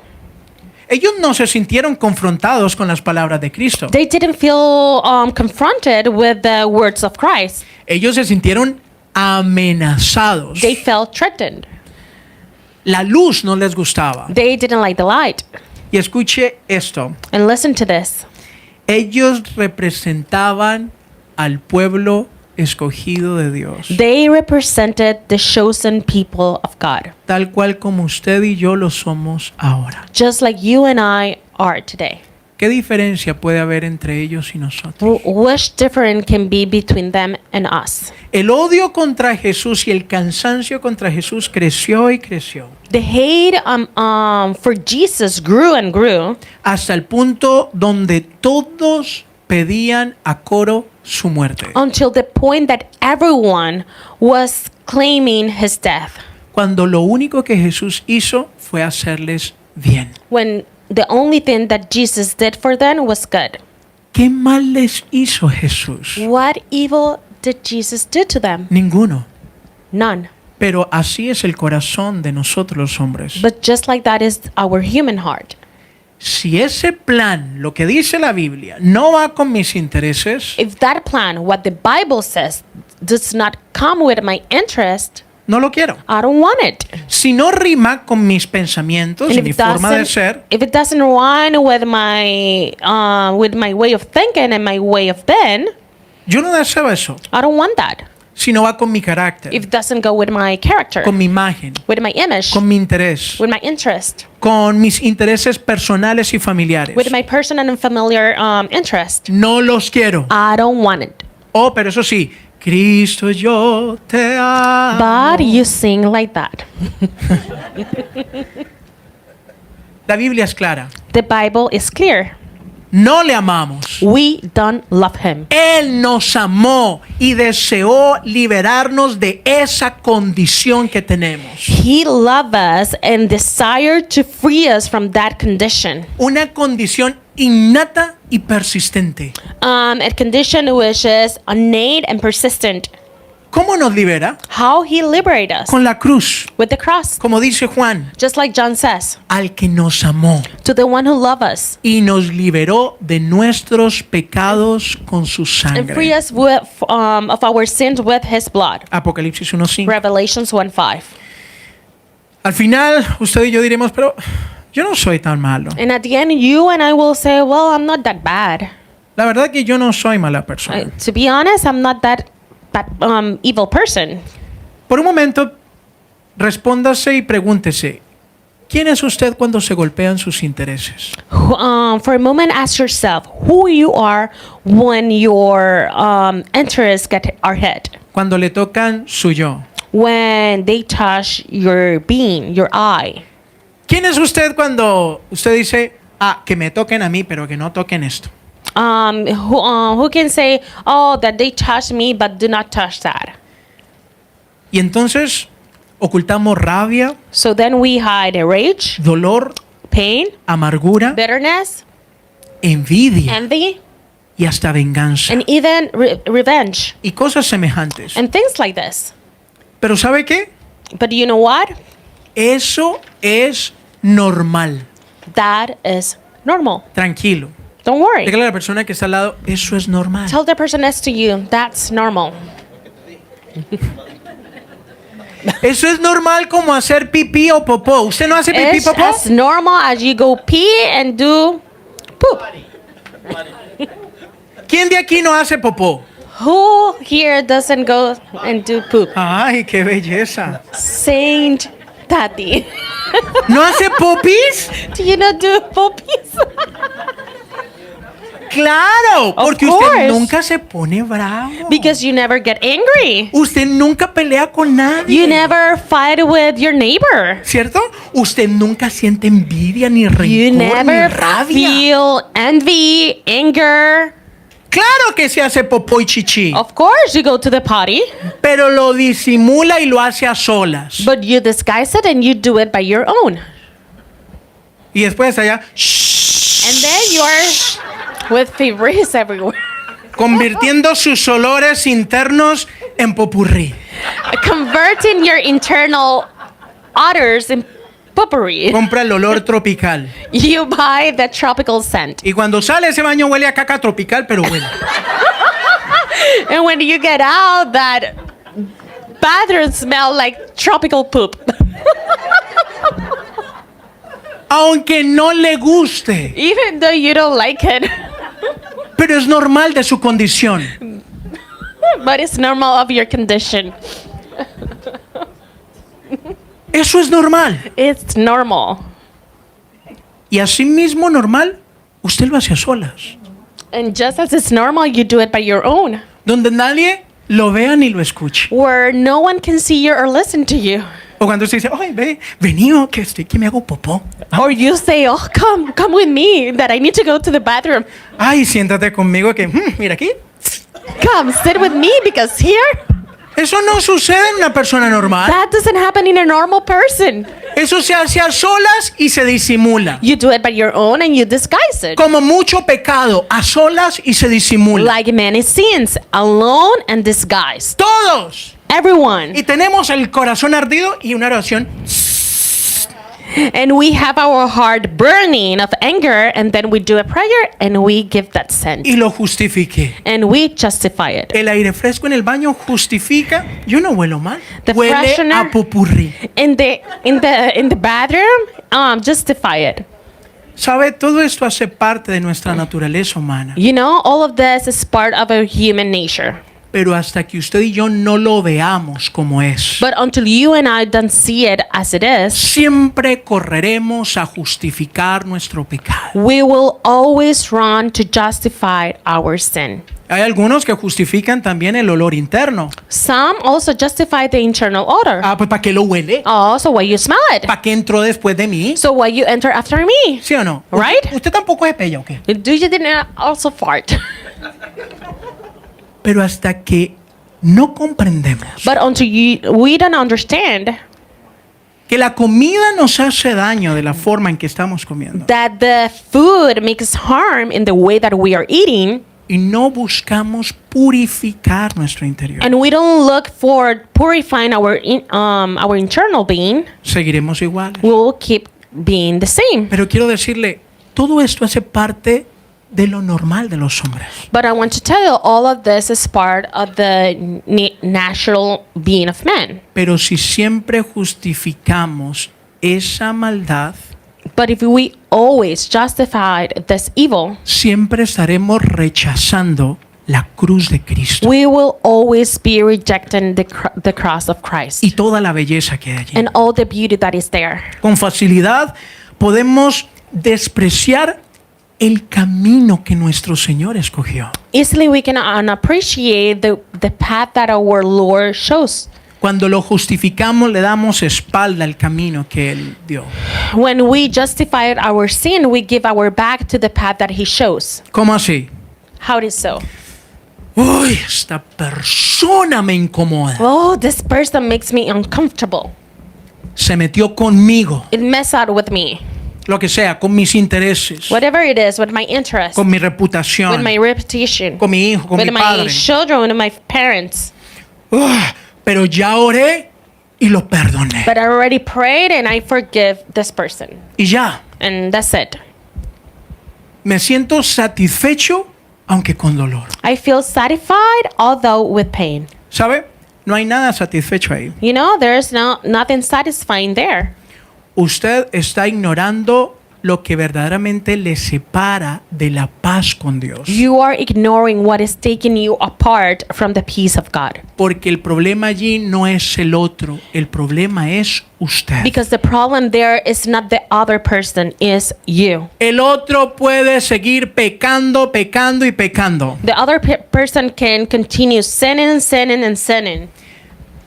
A: Ellos no se sintieron confrontados con las palabras de Cristo.
B: They didn't feel confronted with the words of Christ.
A: Ellos se sintieron amenazados.
B: They felt threatened.
A: La luz no les gustaba.
B: They didn't like the light.
A: Y escuche esto.
B: And listen to this.
A: Ellos representaban al pueblo escogido de Dios,
B: They represented the chosen people of God,
A: tal cual como usted y yo lo somos ahora.
B: just like you and I are today.
A: ¿Qué diferencia puede haber entre ellos y nosotros?
B: Which difference can be between them and us?
A: El odio contra Jesús y el cansancio contra Jesús creció y creció
B: The hate for Jesus grew and grew
A: hasta el punto donde todos pedían a coro su muerte.
B: until the point that everyone was claiming his death.
A: Cuando lo único que Jesús hizo fue hacerles bien.
B: When the only thing that Jesus did for them was good.
A: ¿Qué mal les hizo Jesús?
B: What evil did Jesus do to them?
A: Ninguno.
B: None.
A: Pero así es el corazón de nosotros los hombres.
B: But just like that is our human heart.
A: Si ese plan, lo que dice la Biblia, no va con mis intereses,
B: If that plan, what the Bible says, does not come with my interest,
A: no lo quiero.
B: I don't want it.
A: Si no rima con mis pensamientos
B: And
A: y mi forma de ser,
B: if it doesn't run with my way of thinking and my way of being,
A: yo no deseo eso.
B: I don't want that.
A: Si no va con mi carácter,
B: If it doesn't go with my character,
A: con mi imagen,
B: with my image,
A: con mi interés,
B: with my interest,
A: con mis intereses personales y familiares.
B: with my personal and familiar interest,
A: No los quiero.
B: I don't want it.
A: Oh, pero eso sí, Cristo yo te amo.
B: But you sing like that.
A: La Biblia es clara.
B: The Bible is clear.
A: No le amamos.
B: We don't love him.
A: Él nos amó y deseó liberarnos de esa condición que tenemos.
B: He loved us and desired to free us from that condition.
A: Una condición innata y persistente.
B: A condition which is innate and persistent.
A: ¿Cómo nos libera?
B: How he liberated us
A: Con la cruz.
B: with the cross.
A: Como dice Juan,
B: Just like John says,
A: al que nos amó
B: to the one who loved us
A: y nos liberó de nuestros pecados con su
B: and free
A: sangre.
B: us with, of our sins with his blood.
A: Apocalipsis 1:5.
B: Revelations 1:5.
A: Al final, usted y yo diremos, pero yo no soy tan malo.
B: And at the end, you and I will say, well, I'm not that bad.
A: La verdad que yo no soy mala persona.
B: To be honest, I'm not that evil person.
A: Por un momento, respóndase y pregúntese, ¿quién es usted cuando se golpean sus intereses?
B: For a moment, ask yourself who you are when your interests are hit.
A: Cuando le tocan su yo.
B: When they touch your being, your I.
A: ¿Quién es usted cuando usted dice, que me toquen a mí, pero que no toquen esto?
B: Who can say, oh, that they touch me, but do not touch that.
A: Y entonces ocultamos rabia,
B: So then we hide rage,
A: dolor,
B: pain,
A: amargura,
B: bitterness,
A: envidia
B: envy,
A: y hasta venganza.
B: and even revenge,
A: Y cosas semejantes.
B: and things like this.
A: Pero ¿sabe qué?
B: But you know what?
A: Eso es normal.
B: That is normal.
A: Tranquilo.
B: Don't worry.
A: Dígale a la persona que está al lado, eso es normal.
B: Tell the person next to you, that's normal.
A: Eso es normal como hacer pipí o popó. ¿Usted no hace pipí
B: It's
A: popó?
B: as normal as you go pee and do poop.
A: ¿Quién de aquí no hace popó?
B: Who here doesn't go and do poop?
A: Ay, qué belleza.
B: Saint Tati.
A: ¿No hace popis?
B: Do you not do poopies?
A: Claro, porque
B: Of
A: usted
B: course.
A: nunca se pone bravo.
B: Because you never get angry.
A: Usted nunca pelea con nadie.
B: You never fight with your neighbor.
A: ¿Cierto? Usted nunca siente envidia, ni rencor,
B: You
A: ni
B: never
A: rabia.
B: feel envy, anger.
A: Claro que se hace popó y chichi,
B: Of course, you go to the potty,
A: pero lo disimula y lo hace a solas.
B: but you disguise it and you do it by your own.
A: Y después allá,
B: And then you're with Febreze everywhere,
A: convirtiendo sus olores internos en popurrí.
B: converting your internal odors in potpourri.
A: Compra el olor tropical.
B: You buy the tropical scent.
A: Y cuando sale ese baño huele a caca tropical, pero huele.
B: And when you get out, that bathroom smell like tropical poop.
A: Aunque no le guste,
B: Even though you don't like it.
A: pero es normal de su condición.
B: But it's normal of your condition.
A: Eso es normal.
B: It's normal.
A: Y así mismo normal, usted lo hace a solas.
B: And just as it's normal, you do it by your own.
A: Donde nadie lo vea ni lo escuche.
B: Where no one can see you or listen to you.
A: O cuando usted dice, ay, venido, que estoy que me hago popó.
B: Or you say, oh, come with me, that I need to go to the bathroom.
A: Ay, siéntate conmigo que, mira aquí.
B: Come, sit with me, because here,
A: Eso no sucede en una persona normal.
B: that doesn't happen in a normal person.
A: Eso se hace a solas y se disimula.
B: You do it by your own and you disguise it.
A: Como mucho pecado, a solas y se disimula.
B: Like many sins, alone and disguised.
A: Todos.
B: Everyone.
A: Y tenemos el corazón ardido y una oración.
B: And we have our heart burning of anger, and then we do a prayer and we give that scent.
A: Y lo justifique.
B: And we justify it.
A: El aire fresco en el baño justifica. Yo no huelo mal.
B: The
A: Huele
B: freshener-
A: a popurrí.
B: In the bathroom, justify it.
A: ¿Sabe? Todo esto hace parte de nuestra naturaleza humana.
B: You know, all of this is part of our human nature.
A: Pero hasta que usted y yo no lo veamos como es,
B: But until you and I don't see it as it is,
A: siempre correremos a justificar nuestro pecado.
B: we will always run to justify our sin.
A: Hay algunos que justifican también el olor interno.
B: Some also justify the internal odor.
A: Ah, pues ¿para qué lo huele?
B: Oh, so why you smell it?
A: ¿Para qué entró después de mí?
B: So why you enter after me?
A: ¿Sí o no?
B: Right?
A: ¿Usted tampoco es pella o qué?
B: Do you didn't also fart?
A: Pero hasta que no comprendemos
B: But until we don't understand
A: que la comida nos hace daño de la forma en que estamos comiendo
B: that the food makes harm in the way that we are eating,
A: y no buscamos purificar nuestro interior,
B: and we don't look for purifying our internal being,
A: seguiremos iguales.
B: we will keep being the same.
A: Pero quiero decirle, todo esto hace parte de lo normal de los hombres.
B: But I want to tell you, all of this is part of the natural being of man.
A: Pero si siempre justificamos esa maldad,
B: But if we always justified this evil,
A: siempre estaremos rechazando la cruz de Cristo
B: we will always be rejecting the cross of Christ
A: y toda la belleza que hay allí.
B: and all the beauty that is there.
A: Con facilidad podemos despreciar el camino que nuestro Señor escogió.
B: Easily we can appreciate the path that our Lord shows.
A: Cuando lo justificamos, le damos espalda al camino que Él dio.
B: When we justify our sin, we give our back to the path that He shows.
A: ¿Cómo así?
B: How is so?
A: Uy, esta persona me incomoda.
B: Oh, this person makes me uncomfortable.
A: Se metió conmigo,
B: It mess out with me.
A: lo que sea, con mis intereses,
B: Whatever it is, with my interest,
A: con mi
B: with
A: reputación,
B: my reputation,
A: con mi hijo, con
B: with
A: mi
B: my
A: padre.
B: children, with my parents.
A: Pero ya oré y lo perdoné.
B: But I already prayed and I forgive this person.
A: Y ya,
B: And that's it.
A: me siento satisfecho, aunque con dolor.
B: I feel satisfied, although with pain.
A: ¿Sabe? No hay nada satisfecho ahí.
B: You know, there's nothing satisfying there.
A: Usted está ignorando lo que verdaderamente le separa de la paz con Dios.
B: You are ignoring what is taking you apart from the peace of God.
A: Porque el problema allí no es el otro, el problema es usted.
B: Because the problem there is not the other person, is you.
A: El otro puede seguir pecando, pecando y pecando.
B: The other person can continue sinning, sinning, and sinning.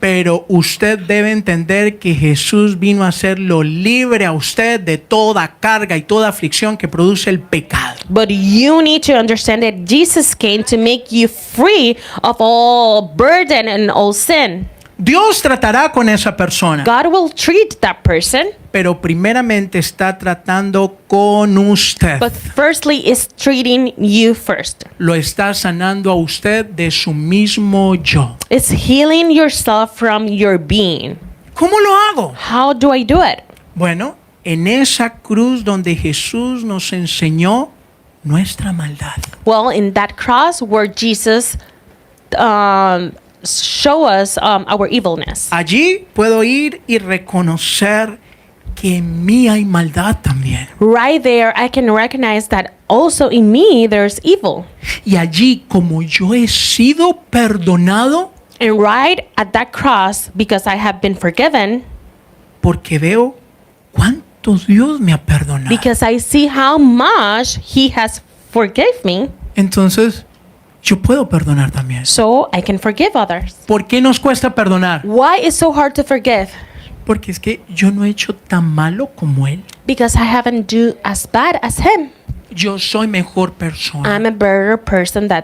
A: Pero usted debe entender que Jesús vino a hacerlo libre a usted de toda carga y toda aflicción que produce el pecado.
B: But you need to understand that Jesus came to make you free of all burden and all sin.
A: Dios tratará con esa persona,
B: God will treat that person,
A: pero primeramente está tratando con usted.
B: but firstly is treating you first.
A: Lo está sanando a usted de su mismo yo.
B: It's healing yourself from your being.
A: ¿Cómo lo hago?
B: How do I do it?
A: Bueno, en esa cruz donde Jesús nos enseñó nuestra maldad.
B: Well, in that cross where Jesus show us our evilness.
A: Allí puedo ir y reconocer que en mí hay maldad también.
B: Right there, I can recognize that also in me there's evil.
A: Y allí, como yo he sido perdonado,
B: And right at that cross, because I have been forgiven,
A: porque veo cuánto Dios me ha perdonado.
B: because I see how much He has forgive me,
A: Entonces, yo puedo perdonar también.
B: so I can forgive others.
A: ¿Por qué nos cuesta perdonar?
B: Why is so hard to forgive?
A: Porque es que yo no he hecho tan malo como Él.
B: Because I haven't do as bad as Him.
A: Yo soy mejor persona.
B: I'm a better person than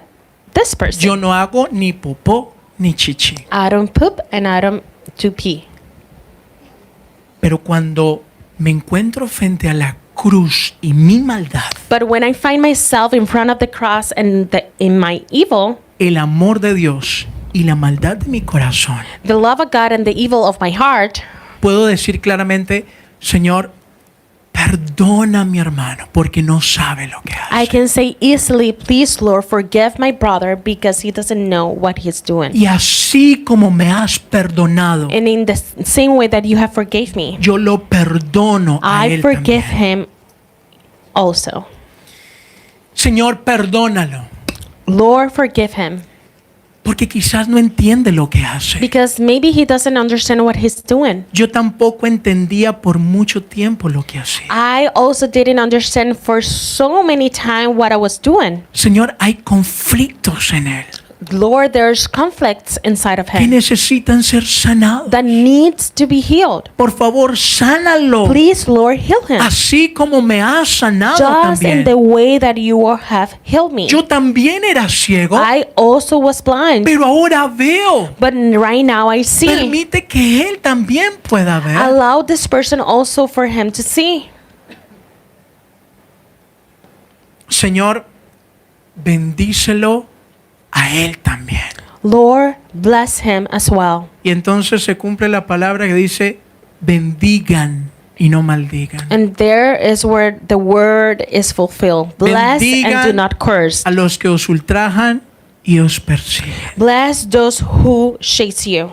B: this person.
A: Yo no hago ni popó ni chichi.
B: I don't poop and I don't do pee.
A: Pero cuando me encuentro frente a la cruz y mi maldad,
B: But when I find myself in front of the cross and in my evil,
A: el amor de Dios y la maldad de mi corazón,
B: the love of God and the evil of my heart,
A: puedo decir claramente, Señor, perdona a mi hermano porque no sabe lo que
B: I
A: hace.
B: can say easily, please, Lord, forgive my brother because he doesn't know what he's doing.
A: Y así como me has perdonado,
B: And in the same way that you have forgave me,
A: yo lo perdono a
B: I
A: él
B: forgive
A: también.
B: him also.
A: Señor, perdónalo,
B: Lord, forgive him
A: porque quizás no entiende lo que hace.
B: because maybe he doesn't understand what he's doing.
A: Yo tampoco entendía por mucho tiempo lo que hacía.
B: I also didn't understand for so many time what I was doing.
A: Señor, hay conflictos en él
B: Lord, there's conflicts inside of
A: que
B: him
A: necesitan ser sanados.
B: that needs to be healed.
A: Por favor, sánalo.
B: Please, Lord, heal him.
A: Así como me has sanado
B: Just in
A: también.
B: the way that you have healed me.
A: Yo también era ciego,
B: I also was blind,
A: pero ahora veo.
B: but right now I see.
A: Permite que él también pueda ver.
B: Allow this person also for him to see.
A: Señor, bendícelo a él también.
B: Lord, bless him as well.
A: Y entonces se cumple la palabra que dice, bendigan y no maldigan.
B: And there is where the word is fulfilled. Bless and do
A: Bendigan
B: not curse.
A: a los que os ultrajan y os persiguen.
B: Bless those who chase you.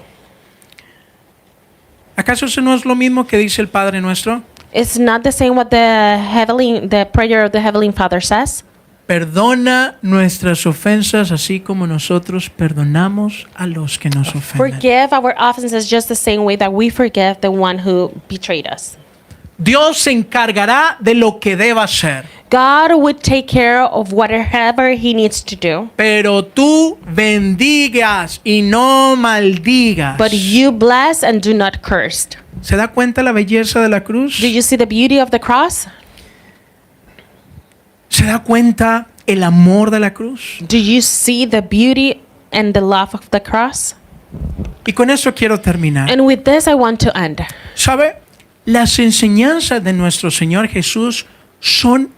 A: ¿Acaso eso no es lo mismo que dice el Padre Nuestro?
B: It's not the same what the prayer of the Heavenly Father says.
A: Perdona nuestras ofensas así como nosotros perdonamos a los que nos ofenden.
B: Forgive our offenses just the same way that we forgive the one who betrayed us.
A: Dios se encargará de lo que deba hacer,
B: God would take care of whatever he needs to do.
A: pero tú bendigas y no maldigas.
B: But you bless and do not curse.
A: ¿Se da cuenta la belleza de la cruz?
B: Do you see the beauty of the cross?
A: ¿Se da cuenta el amor de la cruz?
B: Do you see the beauty and the love of the cross?
A: Y con eso quiero terminar.
B: And with this, I want to end.
A: ¿Sabe? Las enseñanzas de nuestro Señor Jesús son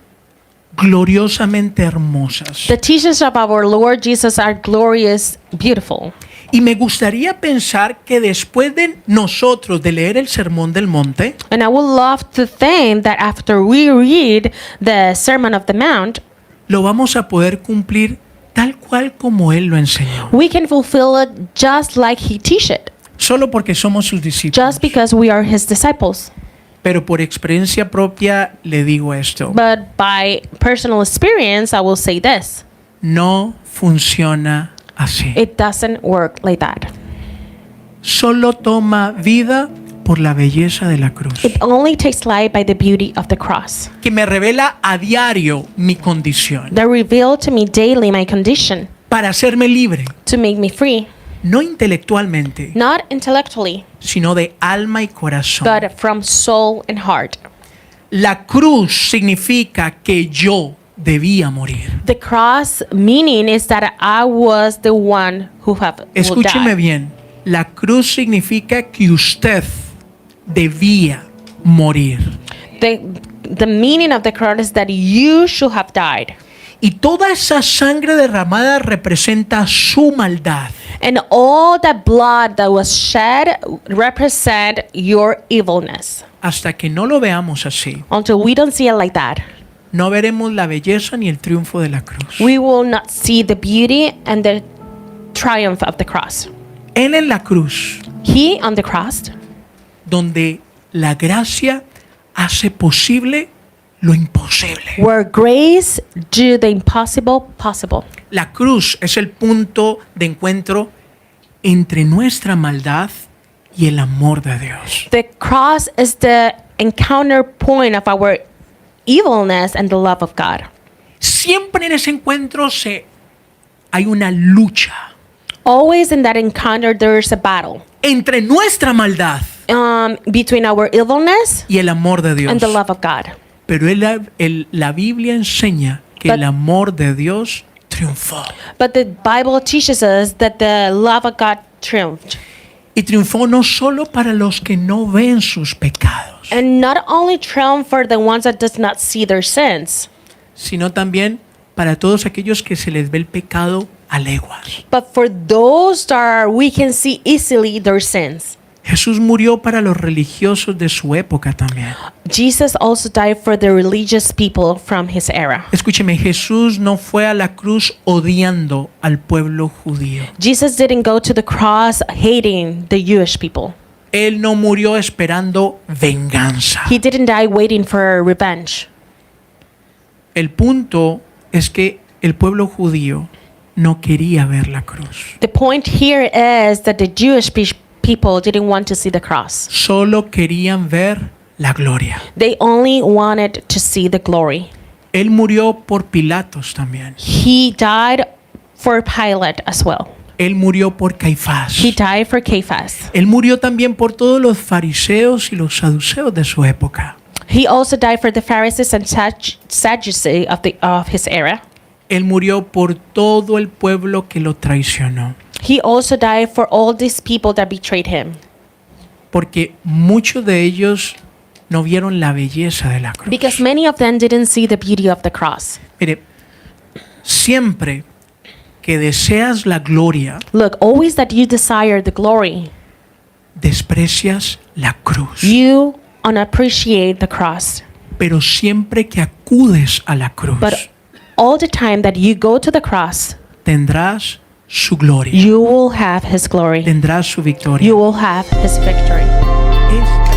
A: gloriosamente hermosas.
B: The teachings of our Lord Jesus are glorious, beautiful.
A: Y me gustaría pensar que después de nosotros de leer el Sermón del Monte,
B: And I would love to think that after we read the Sermon of the Mount,
A: lo vamos a poder cumplir tal cual como Él lo enseñó.
B: we can fulfill it just like he teach it,
A: Solo porque somos sus discípulos.
B: just because we are his disciples.
A: Pero por experiencia propia le digo esto.
B: But by personal experience, I will say this.
A: No funciona así.
B: It doesn't work like that.
A: Solo toma vida por la belleza de la cruz,
B: It only takes life by the beauty of the cross.
A: que me revela a diario mi condición,
B: That reveal to me daily my condition
A: para hacerme libre,
B: to make me free,
A: no intelectualmente,
B: not intellectually,
A: sino de alma y corazón.
B: but from soul and heart.
A: La cruz significa que yo debía morir.
B: The cross meaning is that I was the one who will
A: Escúcheme
B: die.
A: bien, la cruz significa que usted debía morir.
B: The meaning of the cross is that you should have died.
A: Y toda esa sangre derramada representa su maldad.
B: And all that blood that was shed represent your evilness.
A: Hasta que no lo veamos así,
B: Until we don't see it like that,
A: no veremos la belleza ni el triunfo de la cruz.
B: we will not see the beauty and the triumph of the cross.
A: Él en la cruz,
B: He on the cross,
A: donde la gracia hace posible lo imposible.
B: where grace do the impossible possible.
A: La cruz es el punto de encuentro entre nuestra maldad y el amor de Dios.
B: The cross is the encounter point of our evilness and the love of God.
A: Siempre en ese encuentro hay una lucha
B: Always in that encounter, there is a battle
A: entre nuestra maldad
B: between our evilness
A: y el amor de Dios.
B: and the love of God.
A: Pero la Biblia enseña que el amor de Dios triunfó.
B: But the Bible teaches us that the love of God triumphed.
A: Y triunfó no solo para los que no ven sus pecados,
B: And not only triumph for the ones that does not see their sins,
A: sino también para todos aquellos que se les ve el pecado a leguas.
B: but for those that we can see easily their sins.
A: Jesús murió para los religiosos de su época también.
B: Jesus also died for the religious people from his era.
A: Escúcheme, Jesús no fue a la cruz odiando al pueblo judío.
B: Jesus didn't go to the cross hating the Jewish people.
A: Él no murió esperando venganza.
B: He didn't die waiting for revenge.
A: El punto es que el pueblo judío no quería ver la cruz.
B: The point here is that the Jewish people didn't want to see the cross.
A: Solo querían ver la gloria.
B: They only wanted to see the glory.
A: Él murió por Pilatos también.
B: He died for Pilate as well.
A: Él murió por Caifás.
B: He died for Caiaphas.
A: Él murió también por todos los fariseos y los saduceos de su época.
B: He also died for the Pharisees and Sadducees of his era.
A: Él murió por todo el pueblo que lo traicionó.
B: He also died for all these people that betrayed him.
A: Porque muchos de ellos no vieron la belleza de la cruz.
B: Because many of them didn't see the beauty of the cross.
A: Mire, siempre que deseas la gloria,
B: Look, always that you desire the glory,
A: desprecias la cruz.
B: you unappreciate the cross.
A: Pero siempre que acudes a la cruz,
B: But all the time that you go to the cross,
A: tendrás su gloria,
B: you will have his glory.
A: tendrás su victoria.
B: You will have his victory.
A: Es